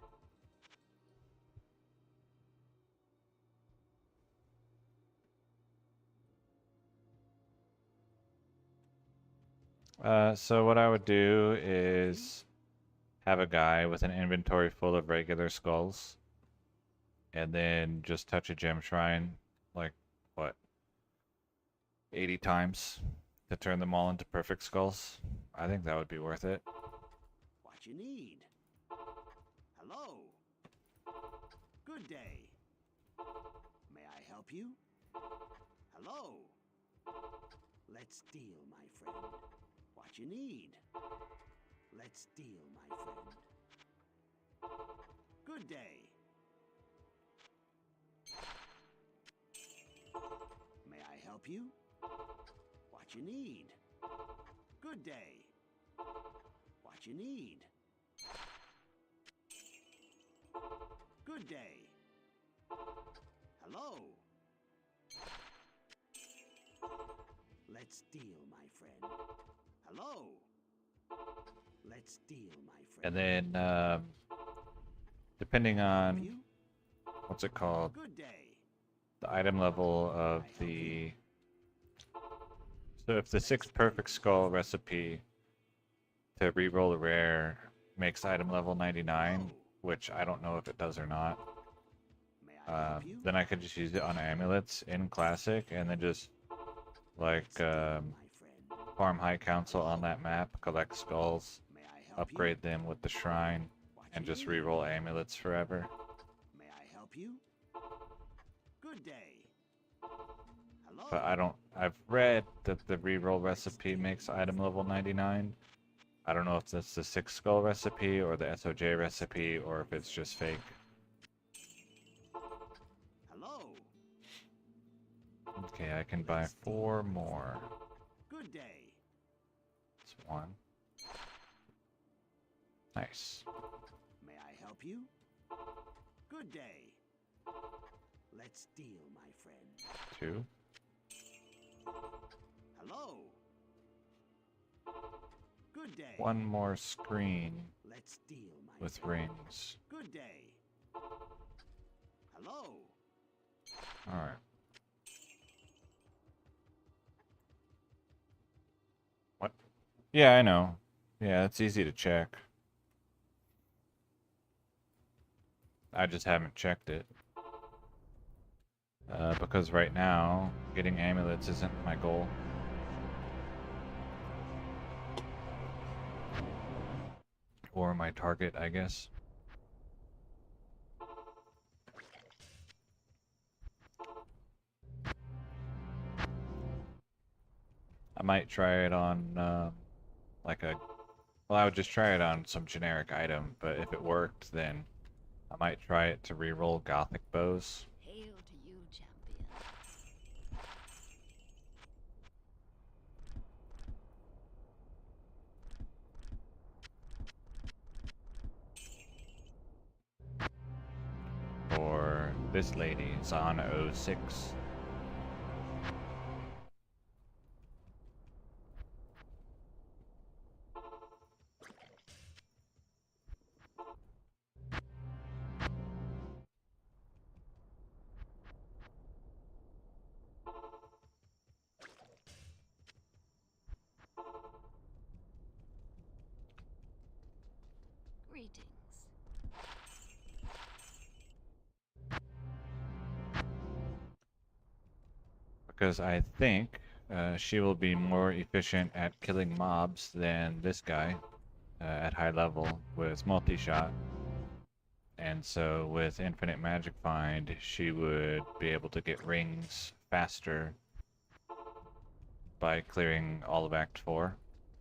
So what I would do is have a guy with an inventory full of regular skulls, and then just touch a gem shrine, like, what, 80 times to turn them all into perfect skulls. I think that would be worth it. What you need? Hello. Good day. May I help you? Hello. Let's deal, my friend. What you need? Let's deal, my friend. Good day. May I help you? What you need? Good day. What you need? Good day. Hello. Let's deal, my friend. Hello. Let's deal, my friend. And then, depending May I help on, you? what's it called, Good day. the item level of the... So if the 6 perfect skull recipe to reroll a rare makes item level 99, which I don't know if it does or not, May I help you? then I could just use it on amulets in Classic, and then just, like, Let's deal, my friend. farm High Council on that map, collect skulls, May I help upgrade them with the shrine, you? What and you just need? reroll amulets forever. May I help you? Good day. Hello. But I've read that the reroll recipe makes item level 99. I don't know if that's the 6 skull recipe or the SOJ recipe or if it's just fake. Hello. Okay, I can buy 4 more. Good day. That's 1. Nice. May I help you? Good day. Let's deal, my friend. 2. Hello. Good day. One more screen Let's deal, my with friend. rings. Good day. Hello. Alright. What? Yeah, I know. Yeah, it's easy to check. I just haven't checked it. Because right now, getting amulets isn't my goal. Or my target, I guess. I might try it on, like a... Well, I would just try it on some generic item, but if it worked, then I might try it to reroll Gothic bows. Hail to you, champion. For this lady, Zon 06. Greetings. Because I think she will be more efficient at killing mobs than this guy at high level with multi-shot. And so with Infinite Magic Find, she would be able to get rings faster by clearing all of Act 4.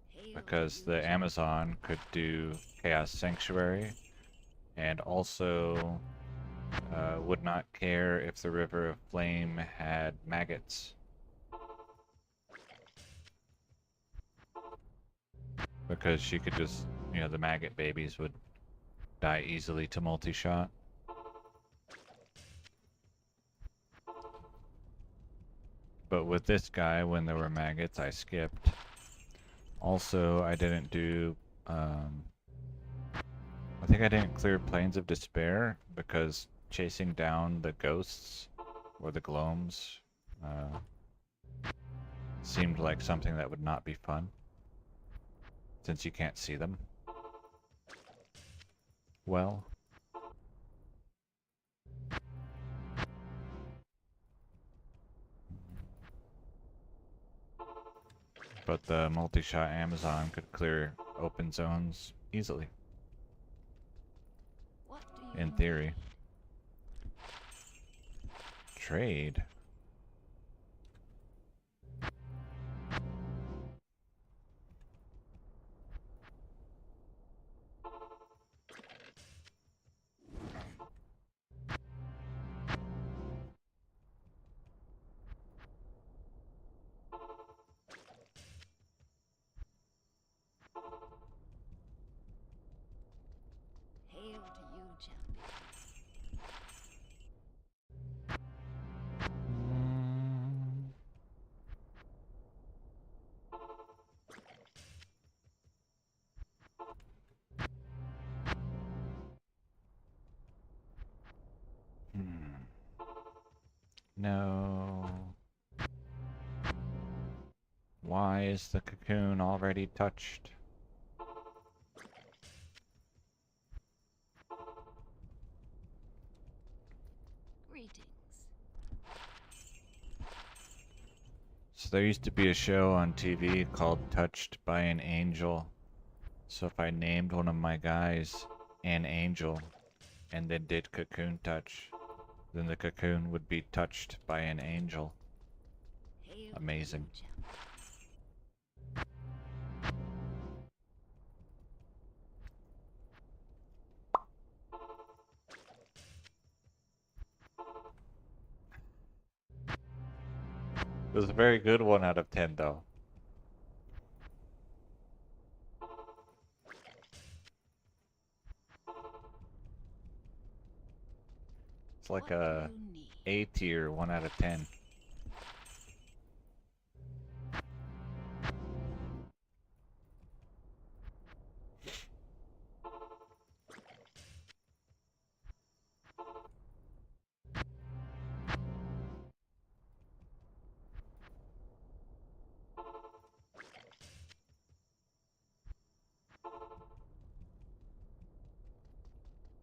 Hail Because to you, the Amazon could do Chaos Sanctuary and also would not care if the River of Flame had maggots. Because she could just, you know, the maggot babies would die easily to multi-shot. But with this guy, when there were maggots, I skipped. Also, I didn't do, I think I didn't clear Plains of Despair because chasing down the ghosts or the gloams seemed like something that would not be fun since you can't see them. Well, but the multi-shot Amazon could clear open zones easily, What do you in theory. Trade. Hail to you, champion. No. Why is the cocoon already touched? Greetings. So there used to be a show on TV called Touched by an Angel. So if I named one of my guys an angel and then did cocoon touch, then the cocoon would be touched by an angel. Hail Amazing. to you, champion. It was a very good 1 out of 10 though. That's like What do a you need? A tier, 1 out of 10.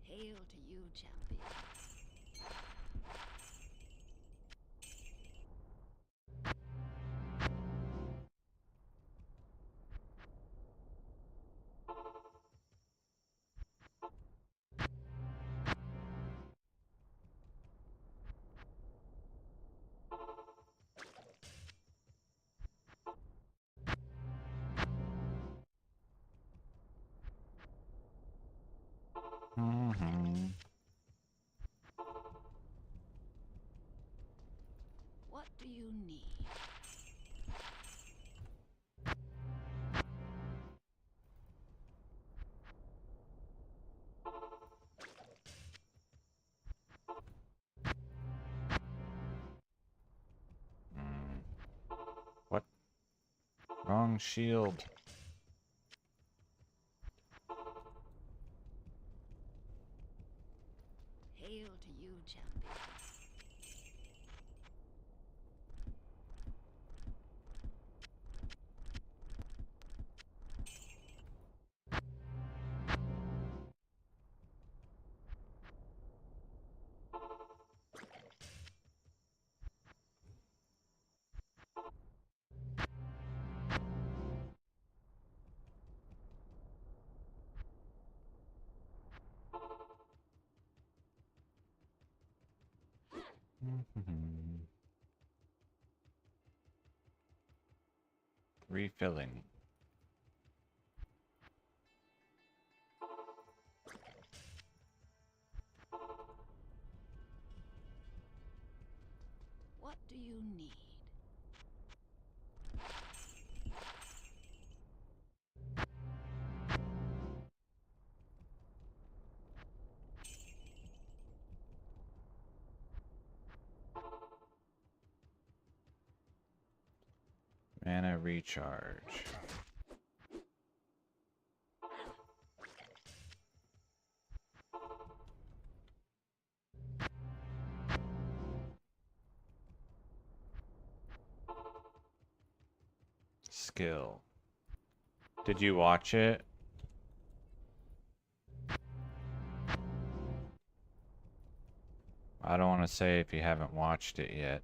Hail to you, champion. Mm-hmm. What do you need? What? Wrong shield. Hail to you, champion. Mm-hmm. Refilling. What do you need? Mana recharge. Skill. Did you watch it? I don't want to say if you haven't watched it yet.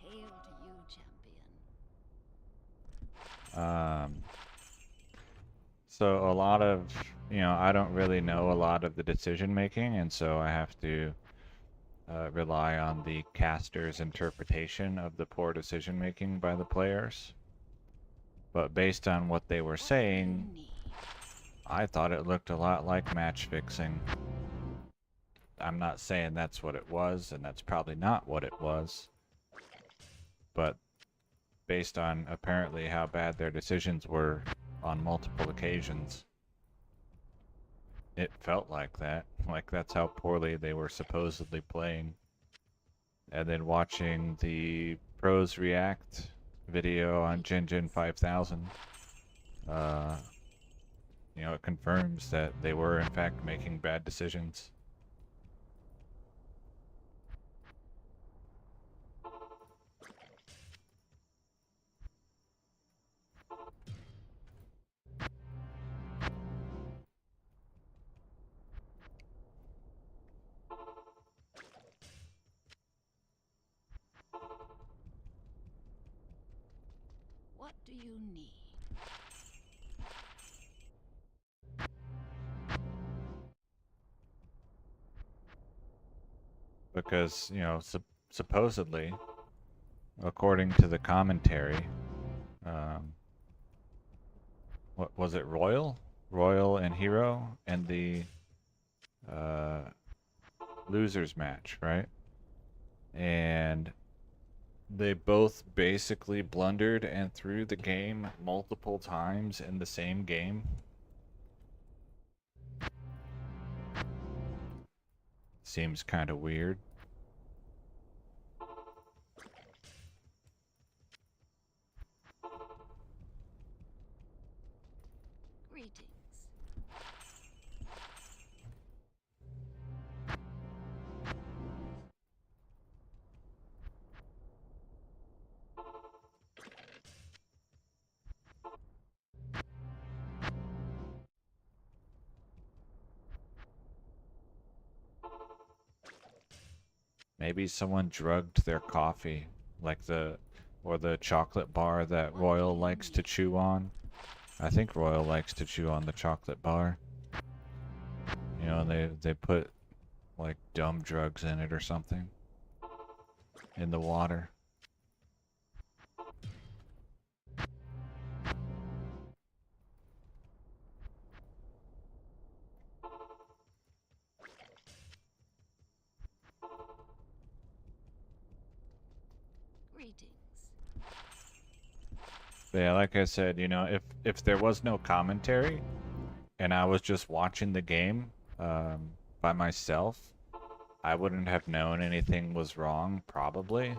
Hail to you, champion. So a lot of, I don't really know a lot of the decision making, and so I have to rely on the caster's interpretation of the poor decision making by the players. But based on what they were What do you saying, need? I thought it looked a lot like match fixing. I'm not saying that's what it was, and that's probably not what it was. But based on apparently how bad their decisions were on multiple occasions, it felt like that. Like that's how poorly they were supposedly playing. And then watching the pros react video on Jin 5000, uh, it confirms that they were in fact making bad decisions. What do you need? Because, supposedly, according to the commentary, um, what was it, Royal and Hero, and the uh, losers match, right? And they both basically blundered and threw the game multiple times in the same game. Seems kind of weird. Greetings. Maybe someone drugged their coffee, like or the chocolate bar that Royal likes to chew on. I think Royal likes to chew on the chocolate bar. You know, they put like dumb drugs in it or something in the water. Greetings. But yeah, like I said, you know, if there was no commentary and I was just watching the game by myself, I wouldn't have known anything was wrong, probably.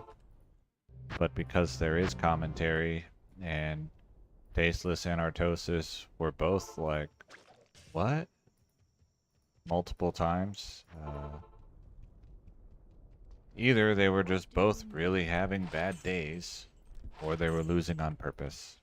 But because there is commentary and Tasteless and Artosis were both like, what? Multiple times. Either they were just both really having bad days, or they were losing on purpose.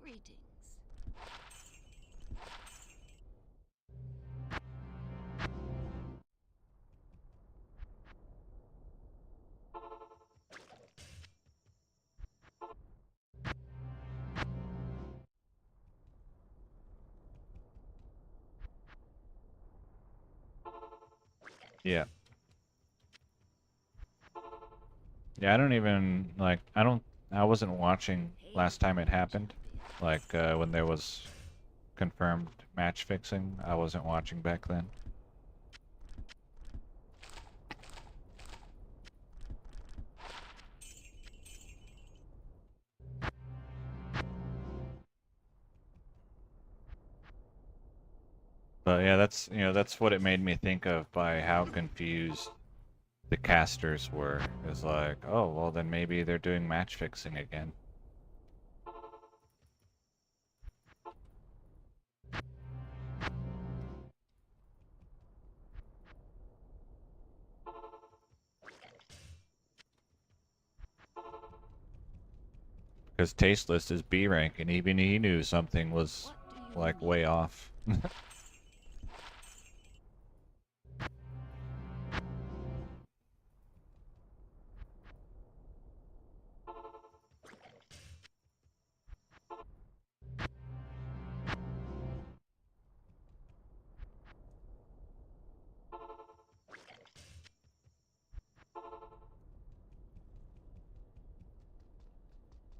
Greetings. Yeah. Yeah, I don't even, like, I wasn't watching Hail last to time it you, happened. champion. Like, when there was confirmed match fixing, I wasn't watching back then. But yeah, that's, you know, that's what it made me think of by how confused the casters were. Is like, oh, well then maybe they're doing match fixing again. Because Tasteless is B rank, and even he knew something was, What do you like, need? way off.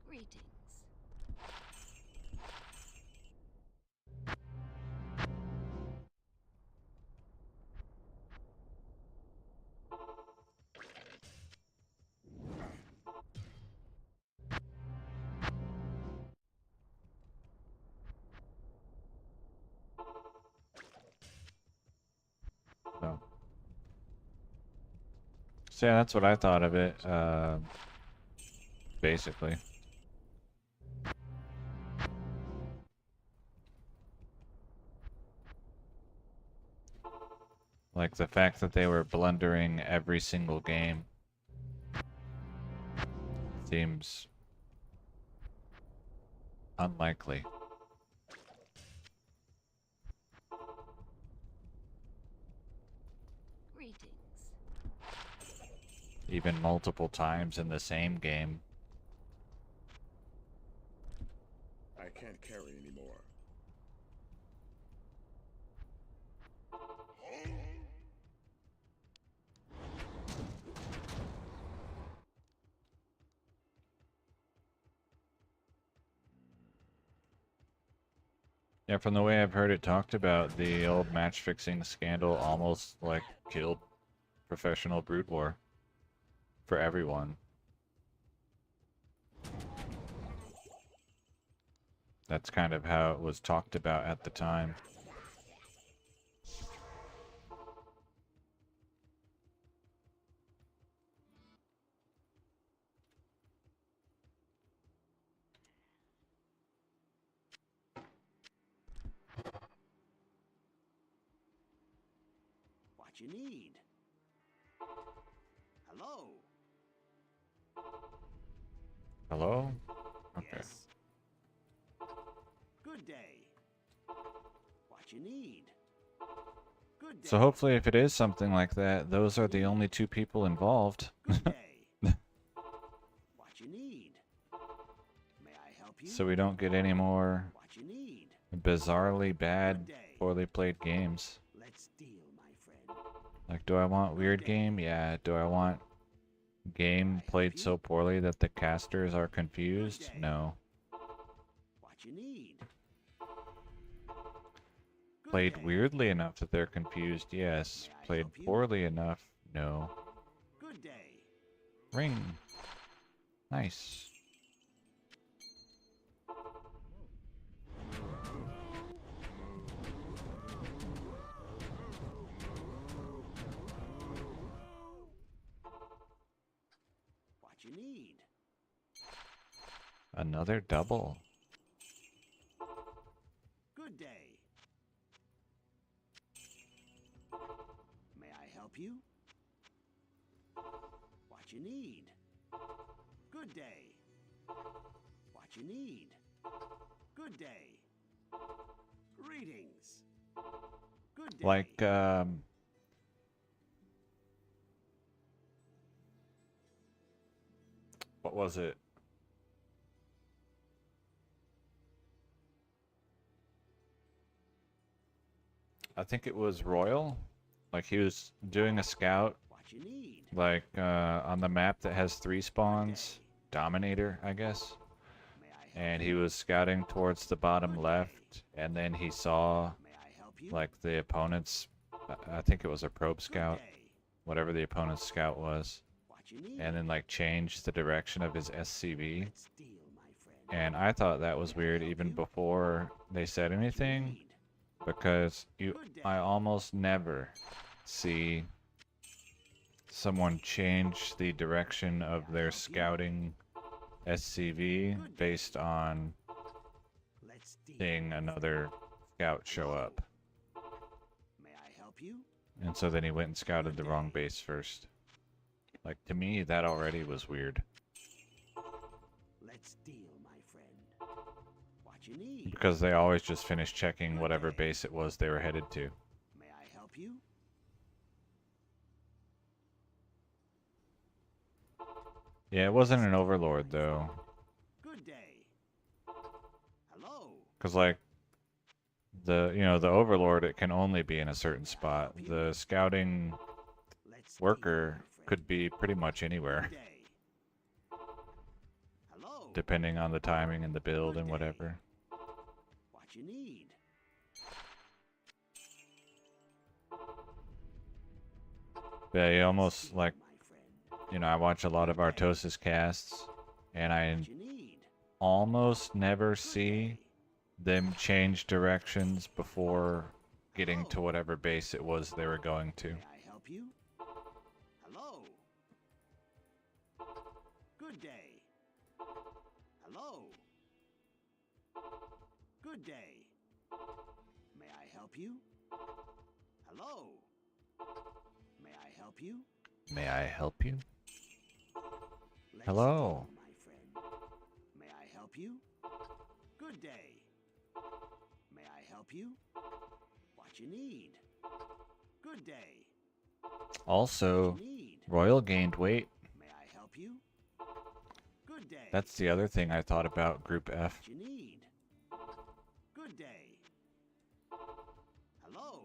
Greetings. So, so yeah, that's what I thought of it, basically. Like, the fact that they were blundering every single game seems unlikely. Greetings. Even multiple times in the same game. I can't carry anymore. Yeah, from the way I've heard it talked about, the old match fixing scandal almost like killed professional Brood War for everyone. That's kind of how it was talked about at the time. What you need? Hello? Hello? Okay. Yes. Good day. What you need? Good day. So hopefully if it is something like that, those are the only two people involved. Good day. What you need? May I help you? So we don't get any more What you need? bizarrely bad, Good day. poorly played games. Let's deal, my friend. Like, do I want weird game? Yeah. Do I want game played so poorly that the casters are confused? No. What you need? Good Played day. weirdly enough that they're confused? Yes. May I Played help you? poorly enough? No. Good day. Ring. Nice. What you need? Another double. Good day. May I help you? What you need? Good day. What you need? Good day. Greetings. Good day. Like, what was it? I think it was Royal. Like he was doing a scout, What you need? like on the map that has 3 spawns, Dominator, I guess. May I help And he you? was scouting towards the bottom left, and then he saw May I help you? like the opponent's, I think it was a probe Good scout, day. whatever the opponent's scout was, What you need? and then like changed the direction of his SCV. Let's deal, my friend. And I thought that was weird even before they said What you anything, need? because Good day. I almost never see someone change the direction of their scouting SCV based on Let's deal. seeing another scout show up. May I help you? And so then he went and scouted the wrong base first. Like, to me, that already was weird. Let's deal, my friend. What you need? Because they always just finished checking whatever base it was they were headed to. May I help you? Yeah, it wasn't an overlord, though. Good day. Hello. Because, like, the overlord, it can only be in a certain spot. The scouting Let's deal, worker my friend. could be pretty much anywhere, Good day. Hello. depending on the timing and the build and whatever. What you need? Yeah, you almost, Deal, like, my friend. I watch a lot of Artosis casts, and I What you need? almost never Good see day. them change directions before getting to whatever base it was they were going to. May I help you? Hello. Good day. Hello. Good day. May I help you? Hello. May I help you? May I help you? Let's Hello. deal, my friend. May I help you? Good day. May I help you? What you need? Good day. Also, What you need? Royal gained weight. May I help you? Good day. That's the other thing I thought about Group F. What you need? Good day. Hello.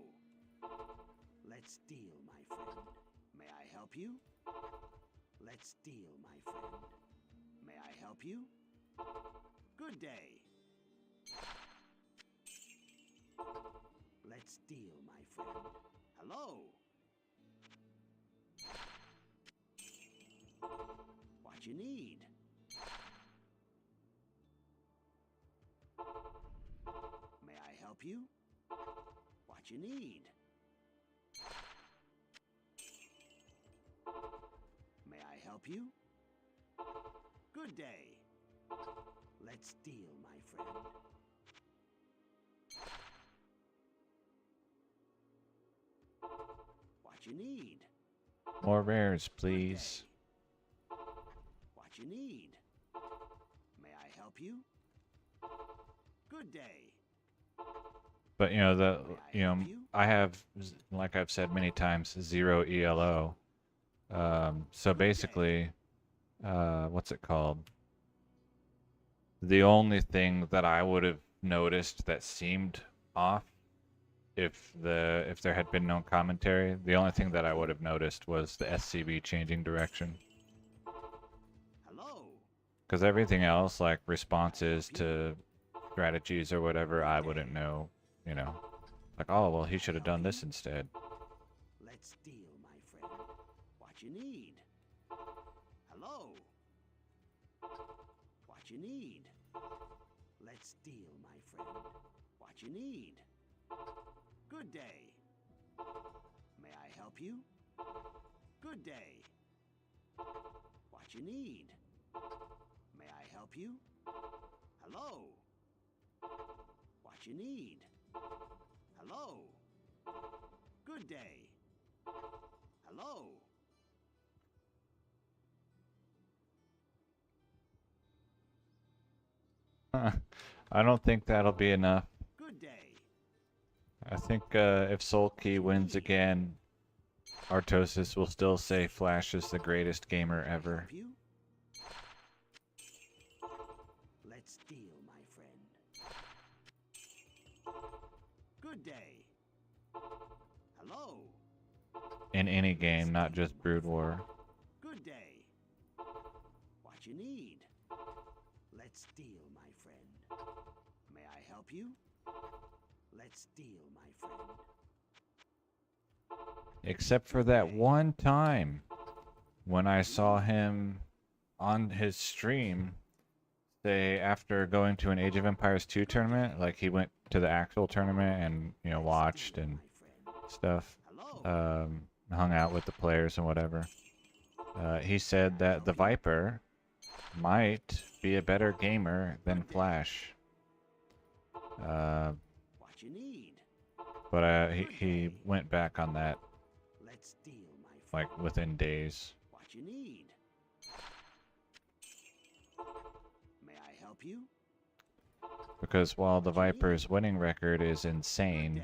Let's deal, my friend. May I help you? Let's deal, my friend. May I help you? Good day. Let's deal, my friend. Hello. What you need? May I help you? What you need? May I help you? Good day. Let's deal, my friend. What you need? More rares, please. What you need? May I help you? Good day. But May I help you? I have, like I've said many times, 0 ELO. So basically, what's it called? The only thing that I would have noticed that seemed off, if there had been no commentary, the only thing that I would have noticed was the SCB changing direction. Hello. Because everything else, like responses to strategies or whatever, I wouldn't know, you know. Like, oh, well, he should have done this instead. Let's deal, my friend. What you need? Hello. What you need? Let's deal, my friend. What you need? Good day. May I help you? Good day. What you need? May I help you? Hello. What you need? Hello. Good day. Hello. I don't think that'll be enough. Good day. I think if Sulky wins again, Artosis will still say Flash is the greatest gamer ever. Help you? Let's deal, my friend. Good day. Hello. In any game, not just Brood War. Good day. What you need? Let's deal, my friend. May I help you? Let's deal, my friend. Except for that one time when I saw him on his stream say after going to an Age of Empires 2 tournament, like he went to the actual tournament and, you know, watched and stuff, Hello. hung out with the players and whatever. He said that the Viper might be a better gamer than Flash. What you need? But he went back on that Let's deal, my friend. like within days. What you need? May I help you? Because while the Viper's winning record is Good insane,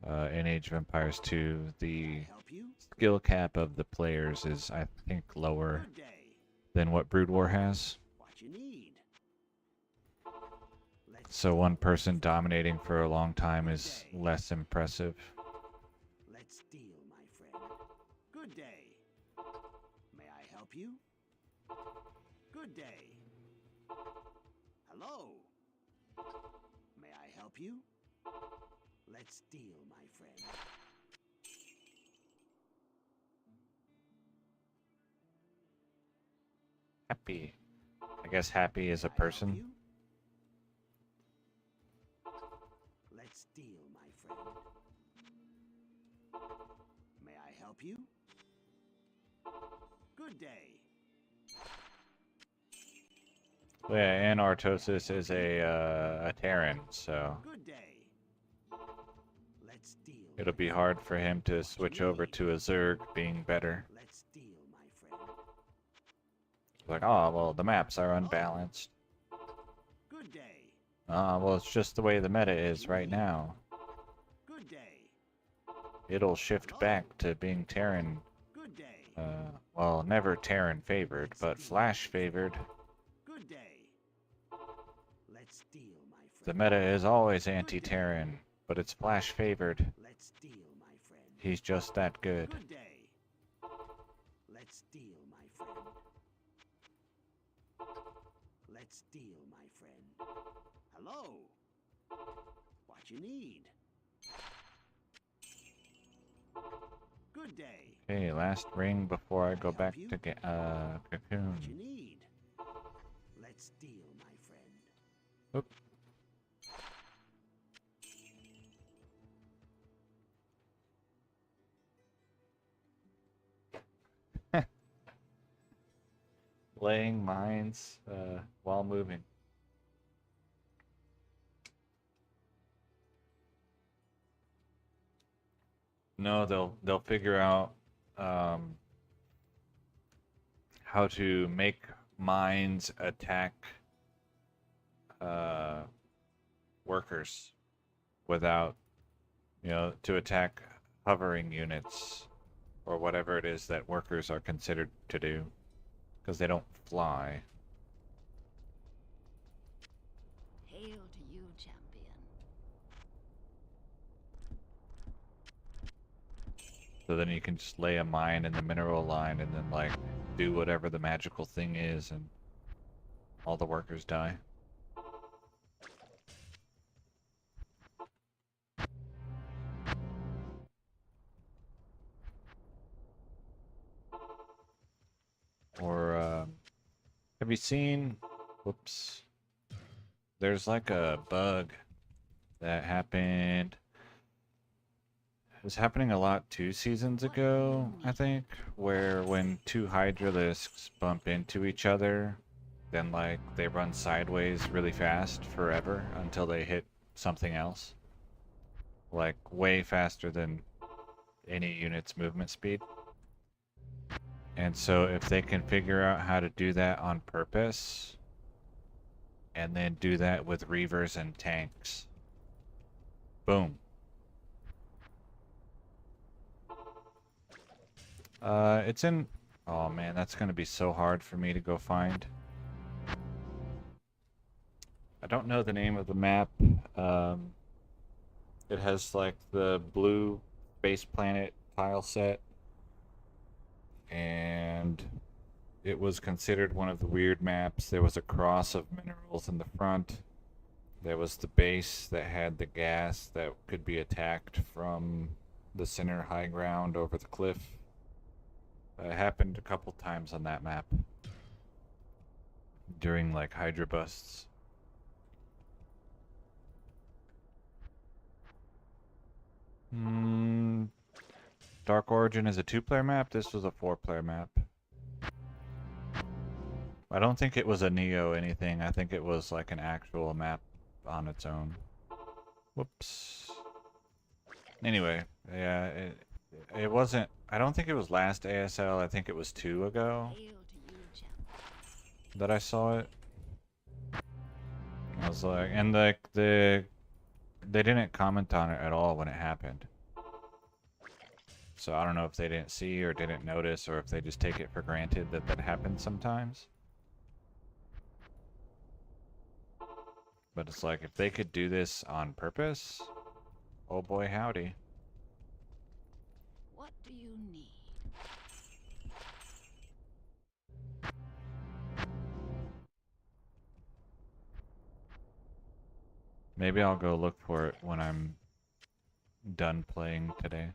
day. in Age of Empires 2, May the I help you? skill cap of the players is, I think, lower Good day. than what Brood War has. What you need? Let's So one person dominating for a long time is less impressive. Let's deal, my friend. Good day. May I help you? Good day. Hello. May I help you? Let's deal, my friend. Happy. I guess happy is a May I help person. you? Let's deal, my friend. May I help you? Good day. Yeah, and Artosis is a Terran, so Good day. Let's deal. it'll my be friend. hard for him to switch over to a Zerg being better. Let's deal, my friend. Like, oh, well, the maps are unbalanced. Good day. Well, it's just the way the meta is right now. Good day. It'll shift back to being Terran, Good day. well, never Terran favored, but Flash favored. Good day. Let's deal, my friend. The meta is always anti-Terran, but it's Flash favored. Let's deal, my friend. He's just that good. Good day. Let's deal, my friend. Let's deal, my friend. Hello. What you need? Good day. Okay, last ring before I May go I back help you? to get What you Cocoon. need? Let's deal, my friend. Oop. Laying mines while moving. No, they'll figure out how to make mines attack workers without, to attack hovering units or whatever it is that workers are considered to do, because they don't fly. Hail to you, champion. So then you can just lay a mine in the mineral line and then like do whatever the magical thing is and all the workers die. Or have you seen, whoops, there's like a bug that happened. It was happening a lot 2 seasons ago, I think, where when two hydralisks bump into each other, then like they run sideways really fast forever until they hit something else. Like way faster than any unit's movement speed. And so if they can figure out how to do that on purpose, and then do that with reavers and tanks, boom. It's in... Oh man, that's gonna be so hard for me to go find. I don't know the name of the map. It has like the blue base planet tile set, and it was considered one of the weird maps. There was a cross of minerals in the front. There was the base that had the gas that could be attacked from the center high ground over the cliff. It happened a couple times on that map during like Hydra busts. Dark Origin is a 2-player map. This was a 4-player map. I don't think it was a Neo anything. I think it was like an actual map on its own. Whoops. Anyway, yeah, it wasn't... I don't think it was last ASL. I think it was 2 ago Hail to you, champion. that I saw it. I was like... And like they didn't comment on it at all when it happened. So I don't know if they didn't see or didn't notice, or if they just take it for granted that that happens sometimes. But it's like, if they could do this on purpose, oh boy howdy. What do you need? Maybe I'll go look for it when I'm done playing today.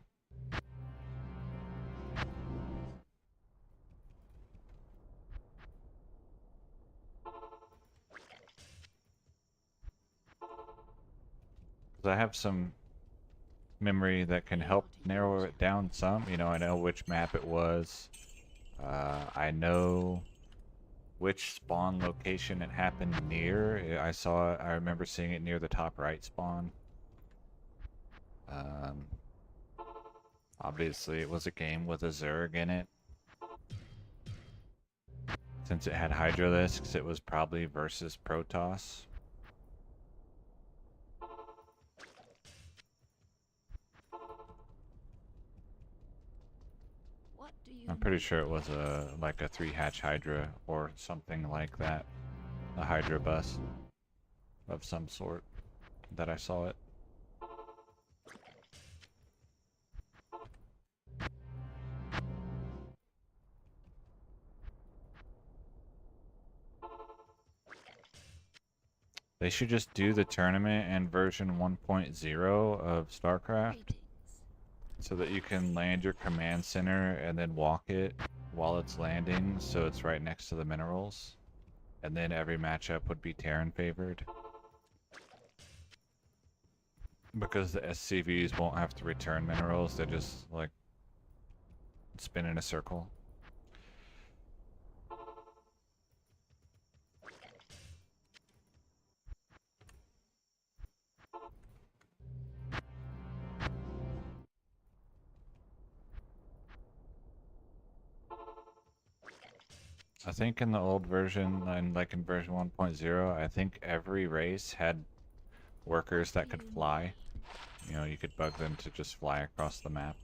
I have some memory that can help narrow it down some. You know, I know which map it was. I know which spawn location it happened near. I remember seeing it near the top right spawn. Obviously it was a game with a Zerg in it. Since it had Hydralisks, it was probably versus Protoss. What do you I'm pretty need? sure it was like a 3-hatch Hydra or something like that. A Hydra bus of some sort that I saw it. They should just do the tournament and version 1.0 of StarCraft. Greetings. so that you can land your command center and then walk it while it's landing, so it's right next to the minerals. And then every matchup would be Terran favored. Because the SCVs won't have to return minerals, they just, like, spin in a circle. I think in the old version, and like in version 1.0, I think every race had workers that could fly. You know, you could bug them to just fly across the map.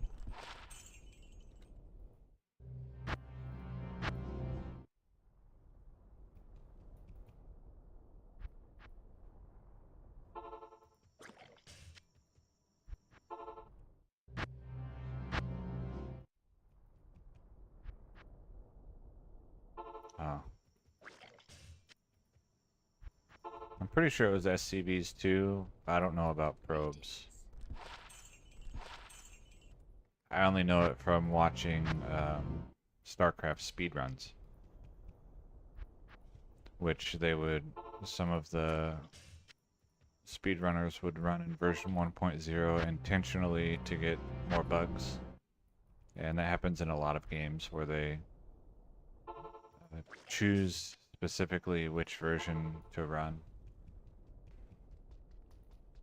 Oh. I'm pretty sure it was SCVs too. I don't know about probes. I only know it from watching StarCraft speedruns. Which they would, some of the speedrunners would run in version 1.0 intentionally to get more bugs. And that happens in a lot of games where they choose specifically which version to run.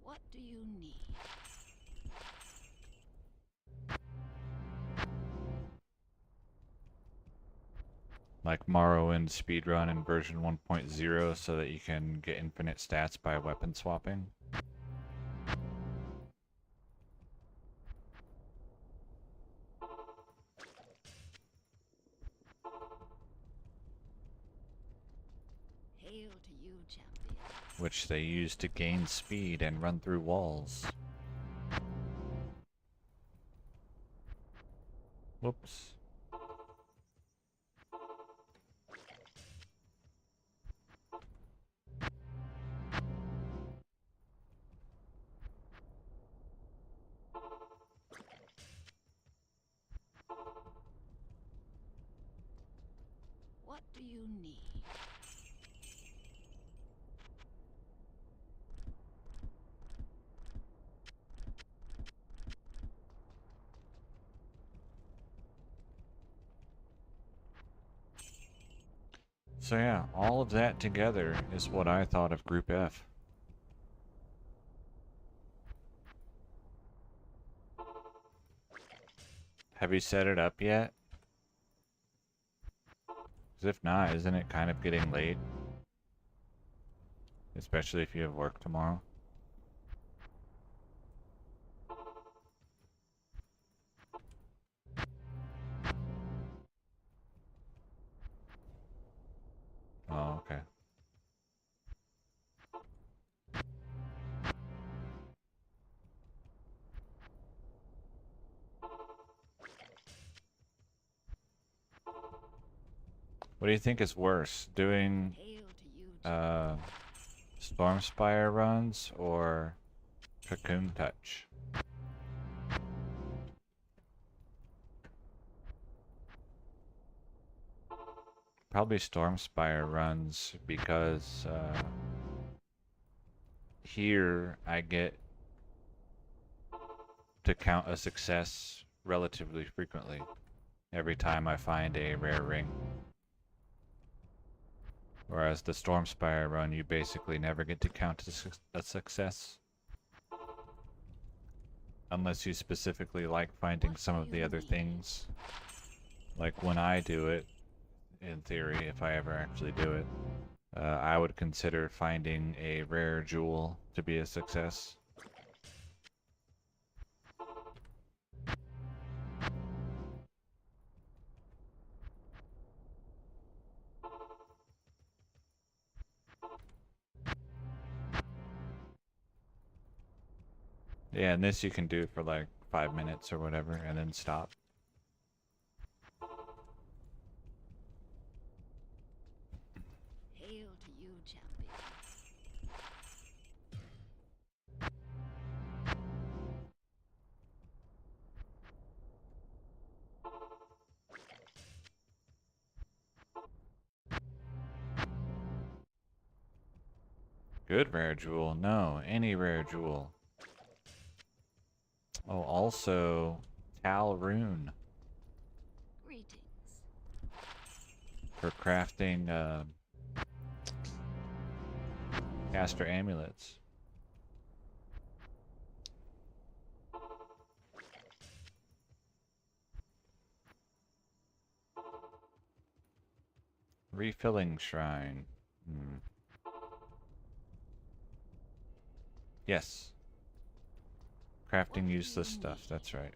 What do you need? Like Morrowind speedrun in version 1.0 so that you can get infinite stats by weapon swapping. Hail to you, champion. Which they use to gain speed and run through walls. Whoops. What do you need? So yeah, all of that together is what I thought of Group F. Have you set it up yet? 'Cause if not, isn't it kind of getting late? Especially if you have work tomorrow. Oh, okay. What do you think is worse, doing Hail to you, champion. Stormspire runs or Cocoon Touch? Probably Stormspire runs because here I get to count a success relatively frequently every time I find a rare ring. Whereas the Stormspire run, you basically never get to count a success. Unless you specifically like finding some of the other things. Like when I do it, in theory, if I ever actually do it, I would consider finding a rare jewel to be a success. Yeah, and this you can do for like 5 minutes or whatever, and then stop. Hail to you, champion. Good rare jewel. No, any rare jewel. Oh, also Tal rune Greetings. for crafting caster amulets. Refilling shrine. Yes. Crafting useless stuff, that's right.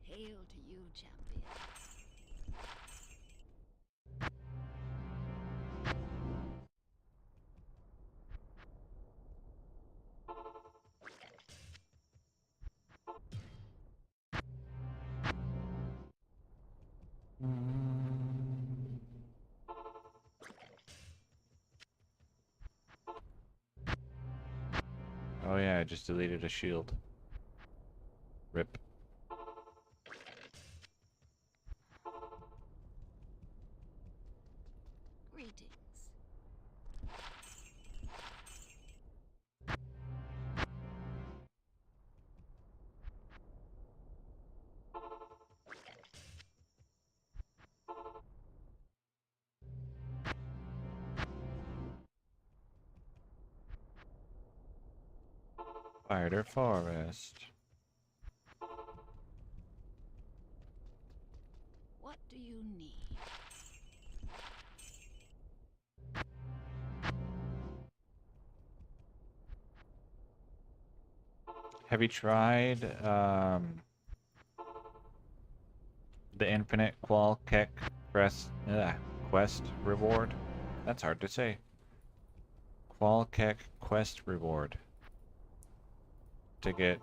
Hail to you, champion. Oh yeah, I just deleted a shield. Rip. Greetings. Spider Forest. What do you need? Have you tried the infinite quest reward? That's hard to say. Qualkek quest reward. To get,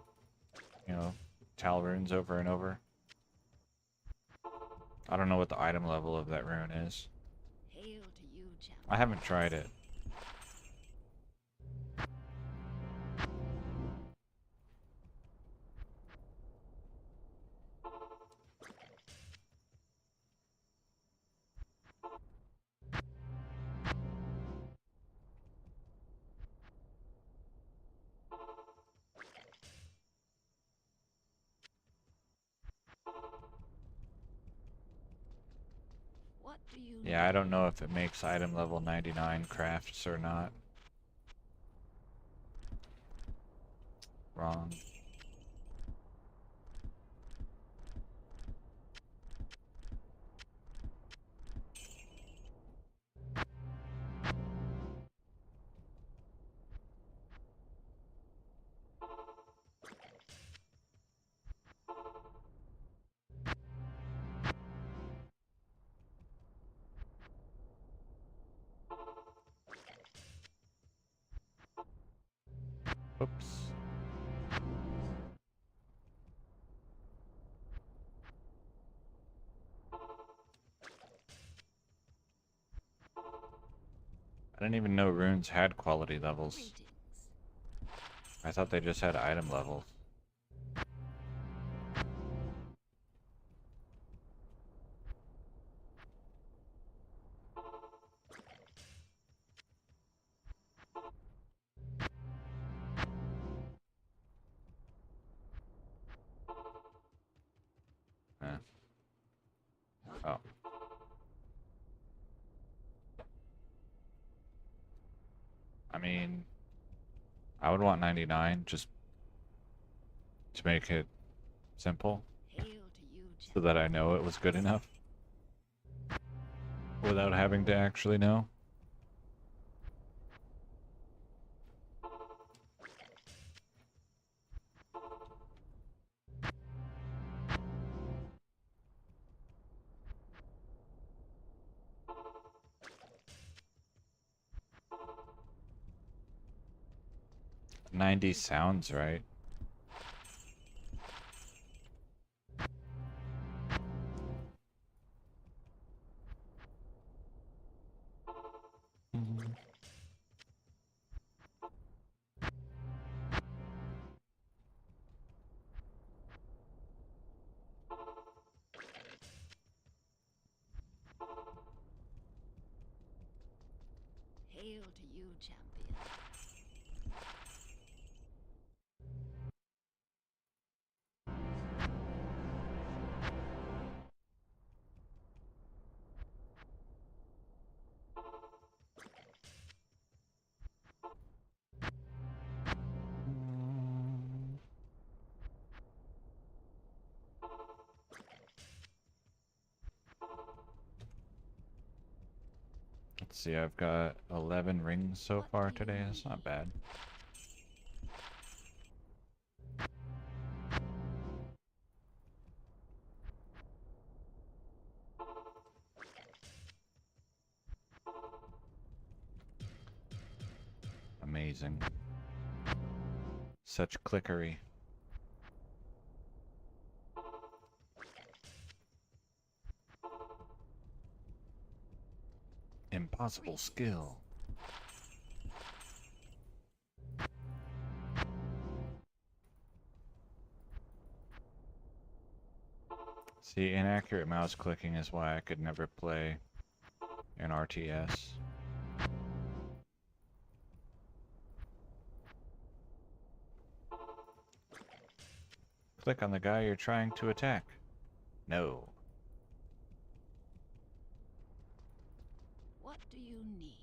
you know, Tal runes over and over. I don't know what the item level of that rune is. Hail to you, champion. I haven't tried it. What do you Yeah, I need? don't know if it makes item level 99 crafts or not. Wrong. Oops. I didn't even know runes had quality levels. Greetings. I thought they just had item levels. Eh. Oh. I mean, I would want 99 just to make it simple Hail to you, so champion. that I know it was good enough without having to actually know. $90 sounds right. champion. Let's see, I've got 11 rings so What far do you today. That's need? not bad. Amazing. Such clickery. Impossible skill. See, inaccurate mouse clicking is why I could never play an RTS. Click on the guy you're trying to attack. No. What do you need?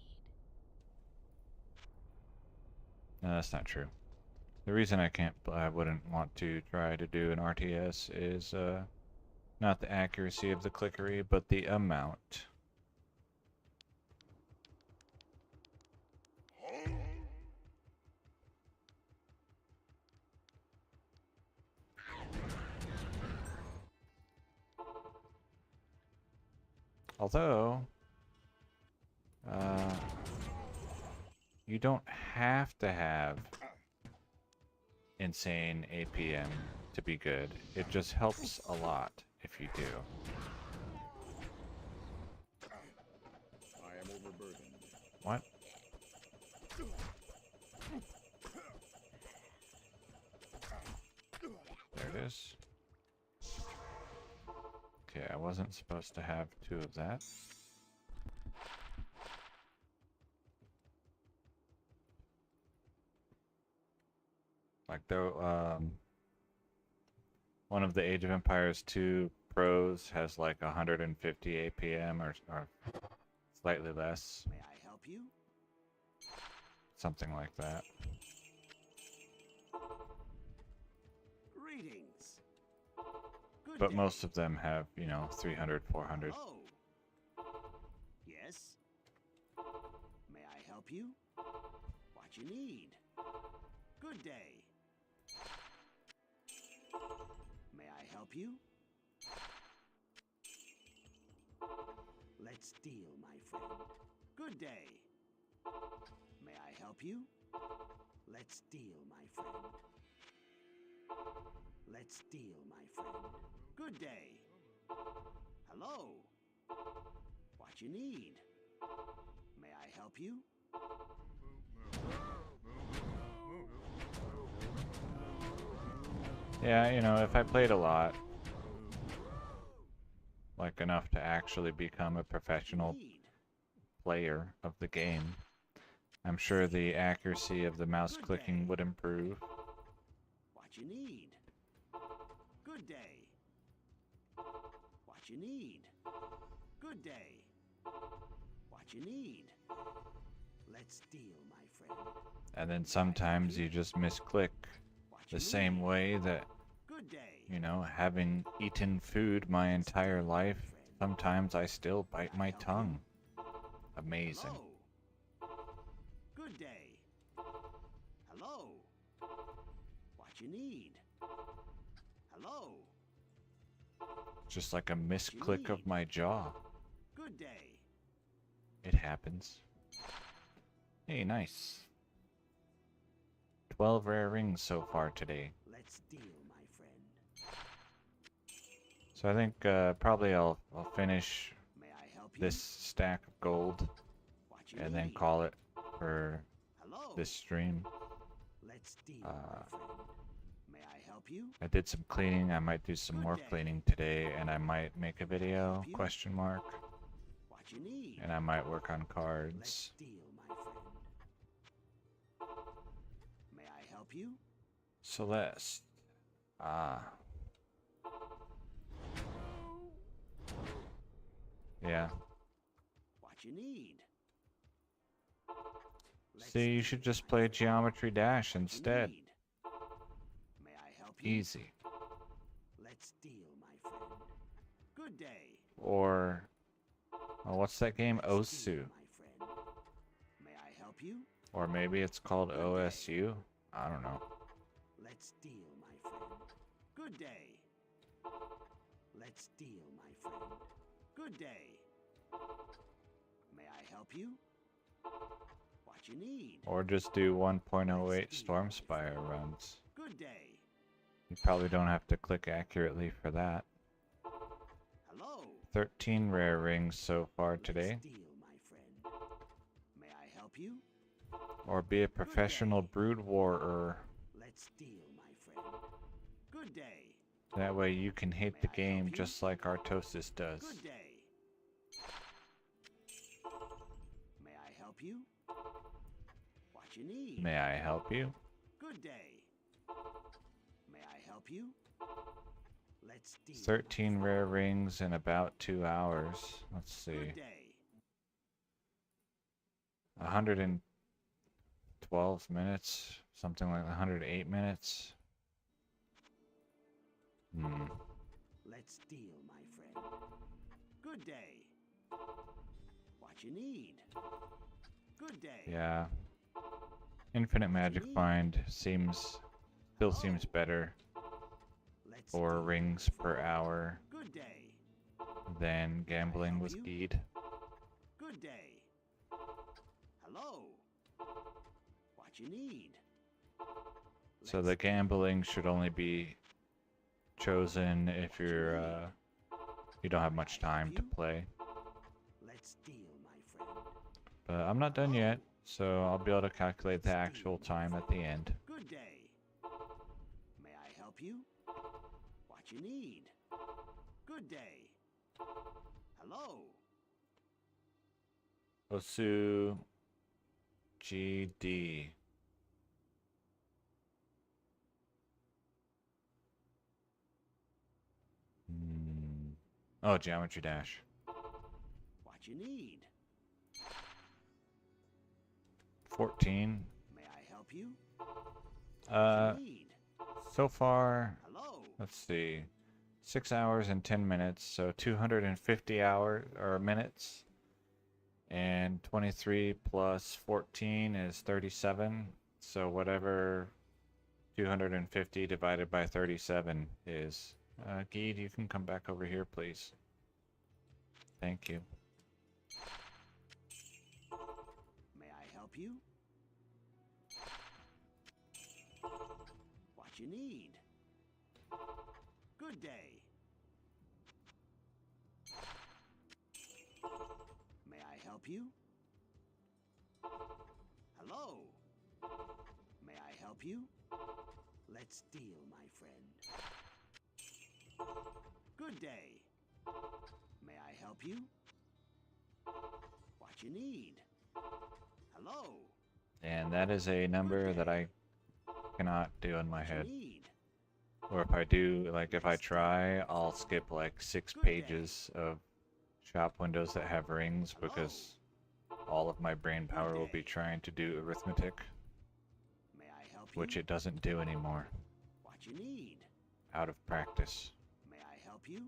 No, that's not true. The reason I wouldn't want to try to do an RTS is not the accuracy of the clickery, but the amount. Although, you don't have to have insane APM to be good. It just helps a lot if you do. I am overburdened. What? There it is. Okay, I wasn't supposed to have 2 of that. Like though, one of the Age of Empires 2 Pros has like 150 APM or slightly less, May I help you? something like that. Greetings. Good But day. most of them have, you know, 300, 400. Hello. Yes. May I help you? What you need? Good day. May I help you? Let's deal, my friend. Good day. May I help you? Let's deal, my friend. Let's deal, my friend. Good day. Hello. What you need? May I help you? Yeah, you know, if I played a lot, like enough to actually become a professional Need. player of the game, I'm sure the accuracy of the mouse clicking would improve. What you need? Good day. What you need? Good day. What you need? Let's deal, my friend. And then sometimes you just misclick What you the same need? way that, Good day. you know, having eaten food my entire life, sometimes I still bite my tongue. Amazing. Hello. Good day. Hello. What you need? Hello. Just like a misclick of my jaw. Good day. It happens. Hey, nice. 12 rare rings so far today. Let's deal, my friend. So I think probably I'll finish May I help you? this stack of gold What you and then need? call it for Hello. this stream. Let's deal, my friend. May I help you? I did some cleaning. I might do some more cleaning today, and I might make a video, question mark, What you need? and I might work on Let's cards. deal, my friend. help you? Celeste. Ah. Yeah. What you need? Let's See, you deal, should just my play friend. Geometry Dash What you instead. need? May I help you? Easy. Let's deal, my friend. Good day. Or, oh, what's that game? Let's deal, Osu. my friend. May I help you? Or maybe it's called Good day. OSU. I don't know. Let's deal, my friend. Good day. Let's deal, my friend. Good day. May I help you? What you need? Or just do 1.08 Let's deal, Storm my Spire friend. runs. Good day. You probably don't have to click accurately for that. Hello. 13 rare rings so far today. Let's deal, my friend. May I help you? Or be a professional day. brood warer. Let's deal, my friend. Good day. That way you can hate the May I help game you? just like Artosis does. Good day. May I help you? What you need? May I help you? Good day. May I help you? Let's deal. 13 rare rings in about 2 hours. Let's see. Good day. 112 minutes. Something like 108 minutes. Hmm. Let's deal, my friend. Good day. What you need? Good day. Yeah. Infinite Magic Find still seems better Let's for deal, my rings per friend. hour Good day. than gambling help with you? Gheed. Good day. Hello. What you need? So the gambling should only be chosen if you don't have much time to play. Let's deal, my friend. But I'm not done yet, so I'll be able to calculate the actual time at the end. Good day. May I help you? What you need? Good day. Hello. Osu GD. Oh, Geometry Dash. What you need? 14. May I help you? Uh, What you need? so far, Hello. let's see, 6 hours and 10 minutes, so 250 hours or minutes, and 23 plus 14 is 37. So whatever 250 divided by 37 is. Gheed, you can come back over here, please. Thank you. May I help you? What you need? Good day. May I help you? Hello. May I help you? Let's deal, my friend. Good day. May I help you? What you need? Hello. And that is a number that I cannot do in my What you head. need? Or if I do, like if I try, I'll skip like 6 pages of shop windows that have rings because all of my brain power will be trying to do arithmetic, May I help you? which it doesn't do anymore, What you need? out of practice. May I help you?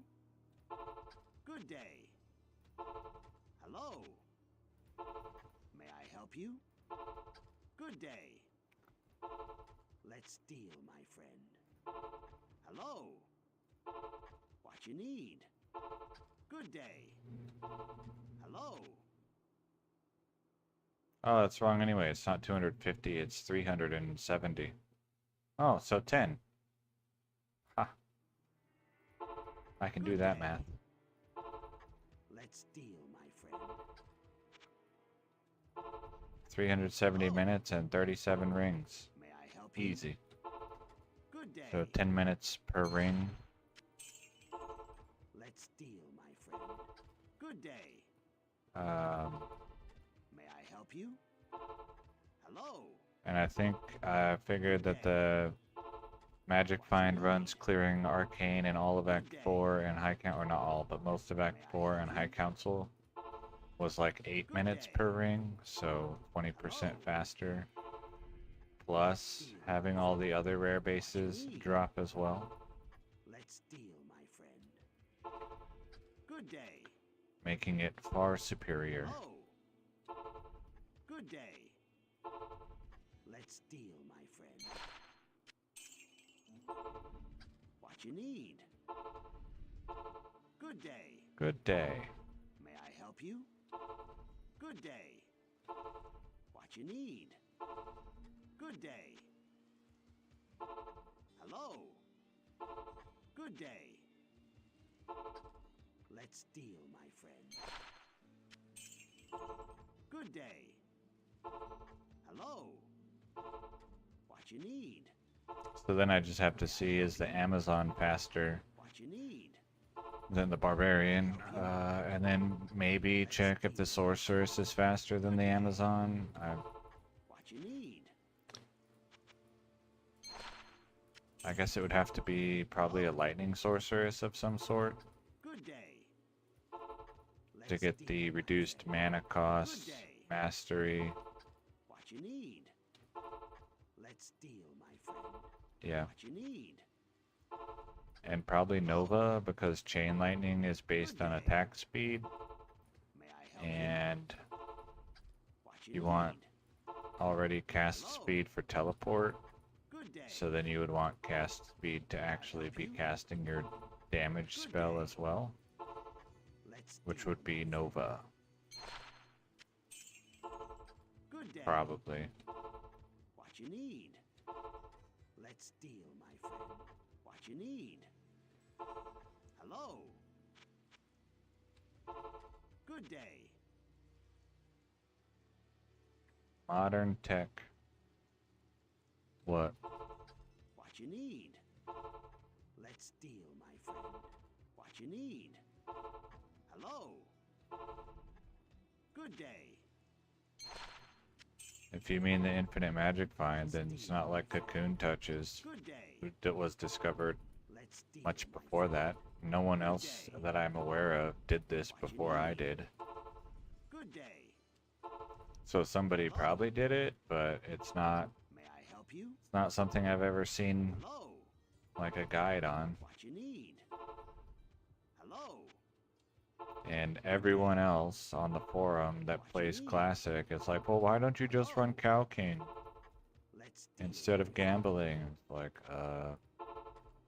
Good day. Hello. May I help you? Good day. Let's deal, my friend. Hello. What you need? Good day. Hello. Oh, that's wrong anyway. It's not 250, it's 370. Oh, so 10. Ha. I can do Good that day. math. Let's deal, my friend. 370 minutes and 37 rings. May I help you? Easy. Good day. So 10 minutes per ring. Let's deal, my friend. Good day. Um, May I help you? Hello. And I think I figured that the Magic Find runs clearing Arcane and all of Act 4 and High Council, or not all, but most of Act 4 and High Council was like 8 minutes per ring, so 20% faster. Plus, having all the other rare bases drop as well, Let's deal, my friend. Good day. making it far superior. Hello. Good day. Let's deal, my friend. What you need? Good day. Good day. May I help you? Good day. What you need? Good day. Hello. Good day. Let's deal, my friend. Good day. Hello. What you need? So then I just have to see, is the Amazon faster What you need? than the Barbarian? And then maybe check if the Sorceress is faster than the Amazon. What you need? I guess it would have to be probably a Lightning Sorceress of some sort Good day. to Let's get deal, the my reduced friend. mana cost, mastery. What you need? Let's deal, my friend. Yeah, What you need? and probably Nova because Chain Lightning is based on attack speed, May I help and you? What you want already cast Hello. speed for teleport. Good day. So then you would want cast speed to actually be casting your damage spell as well, Let's which deal, would be my Nova, friend. Good day. probably. What you need? Let's deal, my friend. What you need? Hello. Good day. Modern tech. What? What you need? Let's deal, my friend. What you need? Hello. Good day. If you mean the infinite magic find, then it's not like Cocoon Touch is Good day. that was discovered Let's deal, much my before friend. that. No one else that I'm aware of did this before I did. Good day. So somebody probably did it, but it's not May I help you? something I've ever seen Hello. like a guide on. What you need? Hello. And everyone else on the forum that plays Classic is like, well, why don't you just run Cow King Let's deal, instead of my friend. gambling? It's like,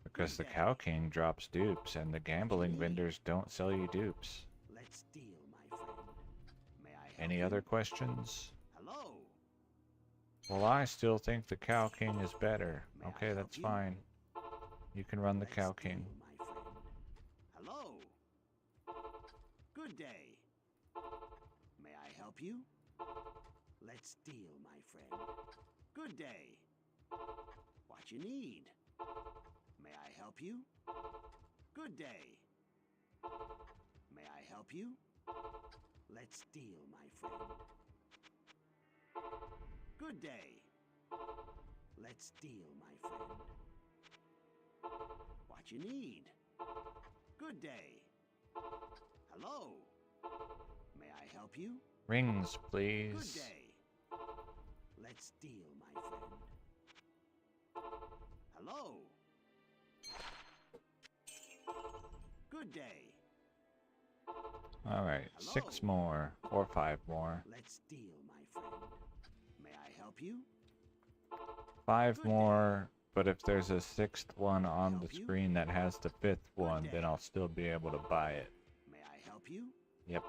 because the Cow King drops dupes and the gambling vendors don't sell you dupes. Let's deal, my friend. May I help Any you? other questions? Hello. Well, I still think the Cow King is better. May I Okay, help that's you? fine. You can run the Let's Cow deal, King. my friend. Hello. Good day. May I help you? Let's deal, my friend. Good day. What you need? May I help you? Good day. May I help you? Let's deal, my friend. Good day. Let's deal, my friend. What you need? Good day. Hello. May I help you? Rings, Good please. day. Let's deal, my friend. Hello. Good day. Alright, 6 more. Or 5 more. Let's deal, my friend. May I help you? 5 Good day. more, but if there's a 6th one on the help you? screen that has the 5th one, day. then I'll still be able to buy it. May I help you? Yep.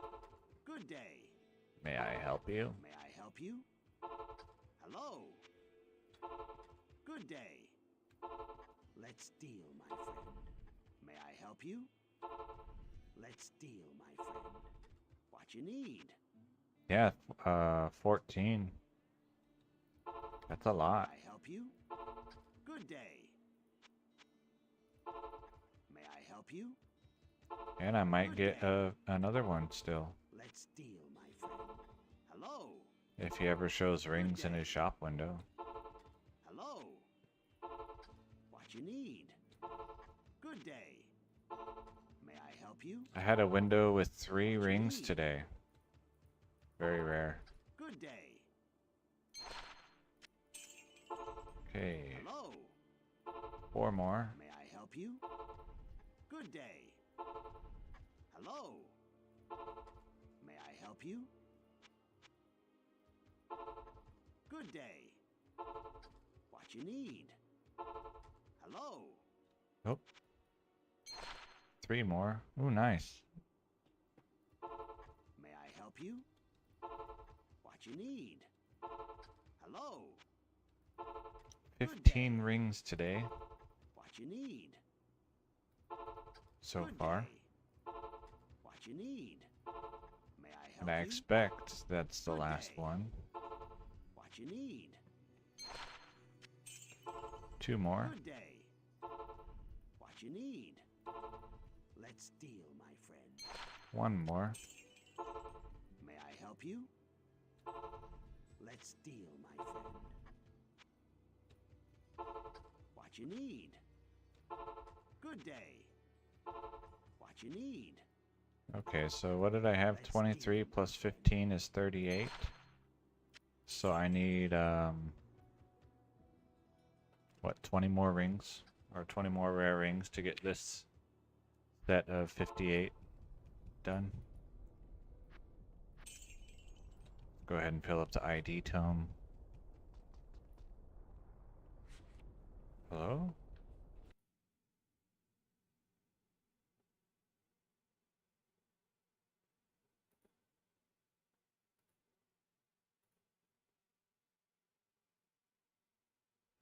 Good day. May I help you? May I help you? Hello. Good day. Let's deal, my friend. May I help you? Let's deal, my friend. What you need? Yeah, 14. That's a May lot. I help you? Good day. May I help you? And I might Good get day. another one still. Let's deal, my friend. Hello. If he ever shows rings in his shop window. you need? Good day. May I help you? I had a window with 3 What you rings need? today. Very rare. Good day. Okay, Hello. 4 more. May I help you? Good day. Hello. May I help you? Good day. What you need? Hello. Oh, 3 more. Ooh, nice. May I help you? What you need? Hello. Good 15 day. rings today What you need? so Good far. day. What you need? May I help And I you? expect that's the Good last day. one. What you need? 2 more. Good day. What you need? Let's deal, my friend. 1 more. May I help you? Let's deal, my friend. What you need? Good day. What you need? Okay, so what did I have? Let's 23 deal, plus my friend. 15 is 38. So I need, what, 20 more rings? Or 20 more rare rings to get this set of 58 done. Go ahead and fill up the ID tome. Hello?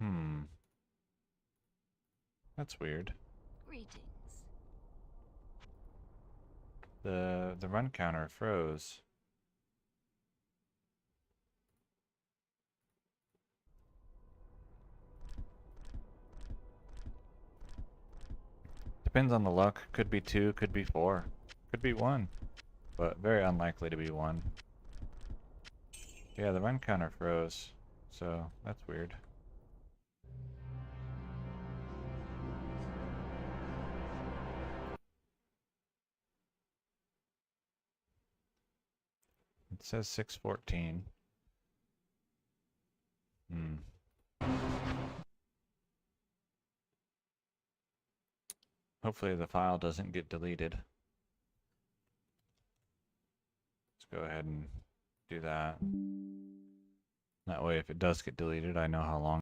Hmm. That's weird. Greetings. The run counter froze. Depends on the luck. Could be 2, could be 4, could be 1. But very unlikely to be 1. Yeah, the run counter froze. So that's weird. It says 614. Hmm. Hopefully the file doesn't get deleted. Let's go ahead and do that. That way if it does get deleted, I know how long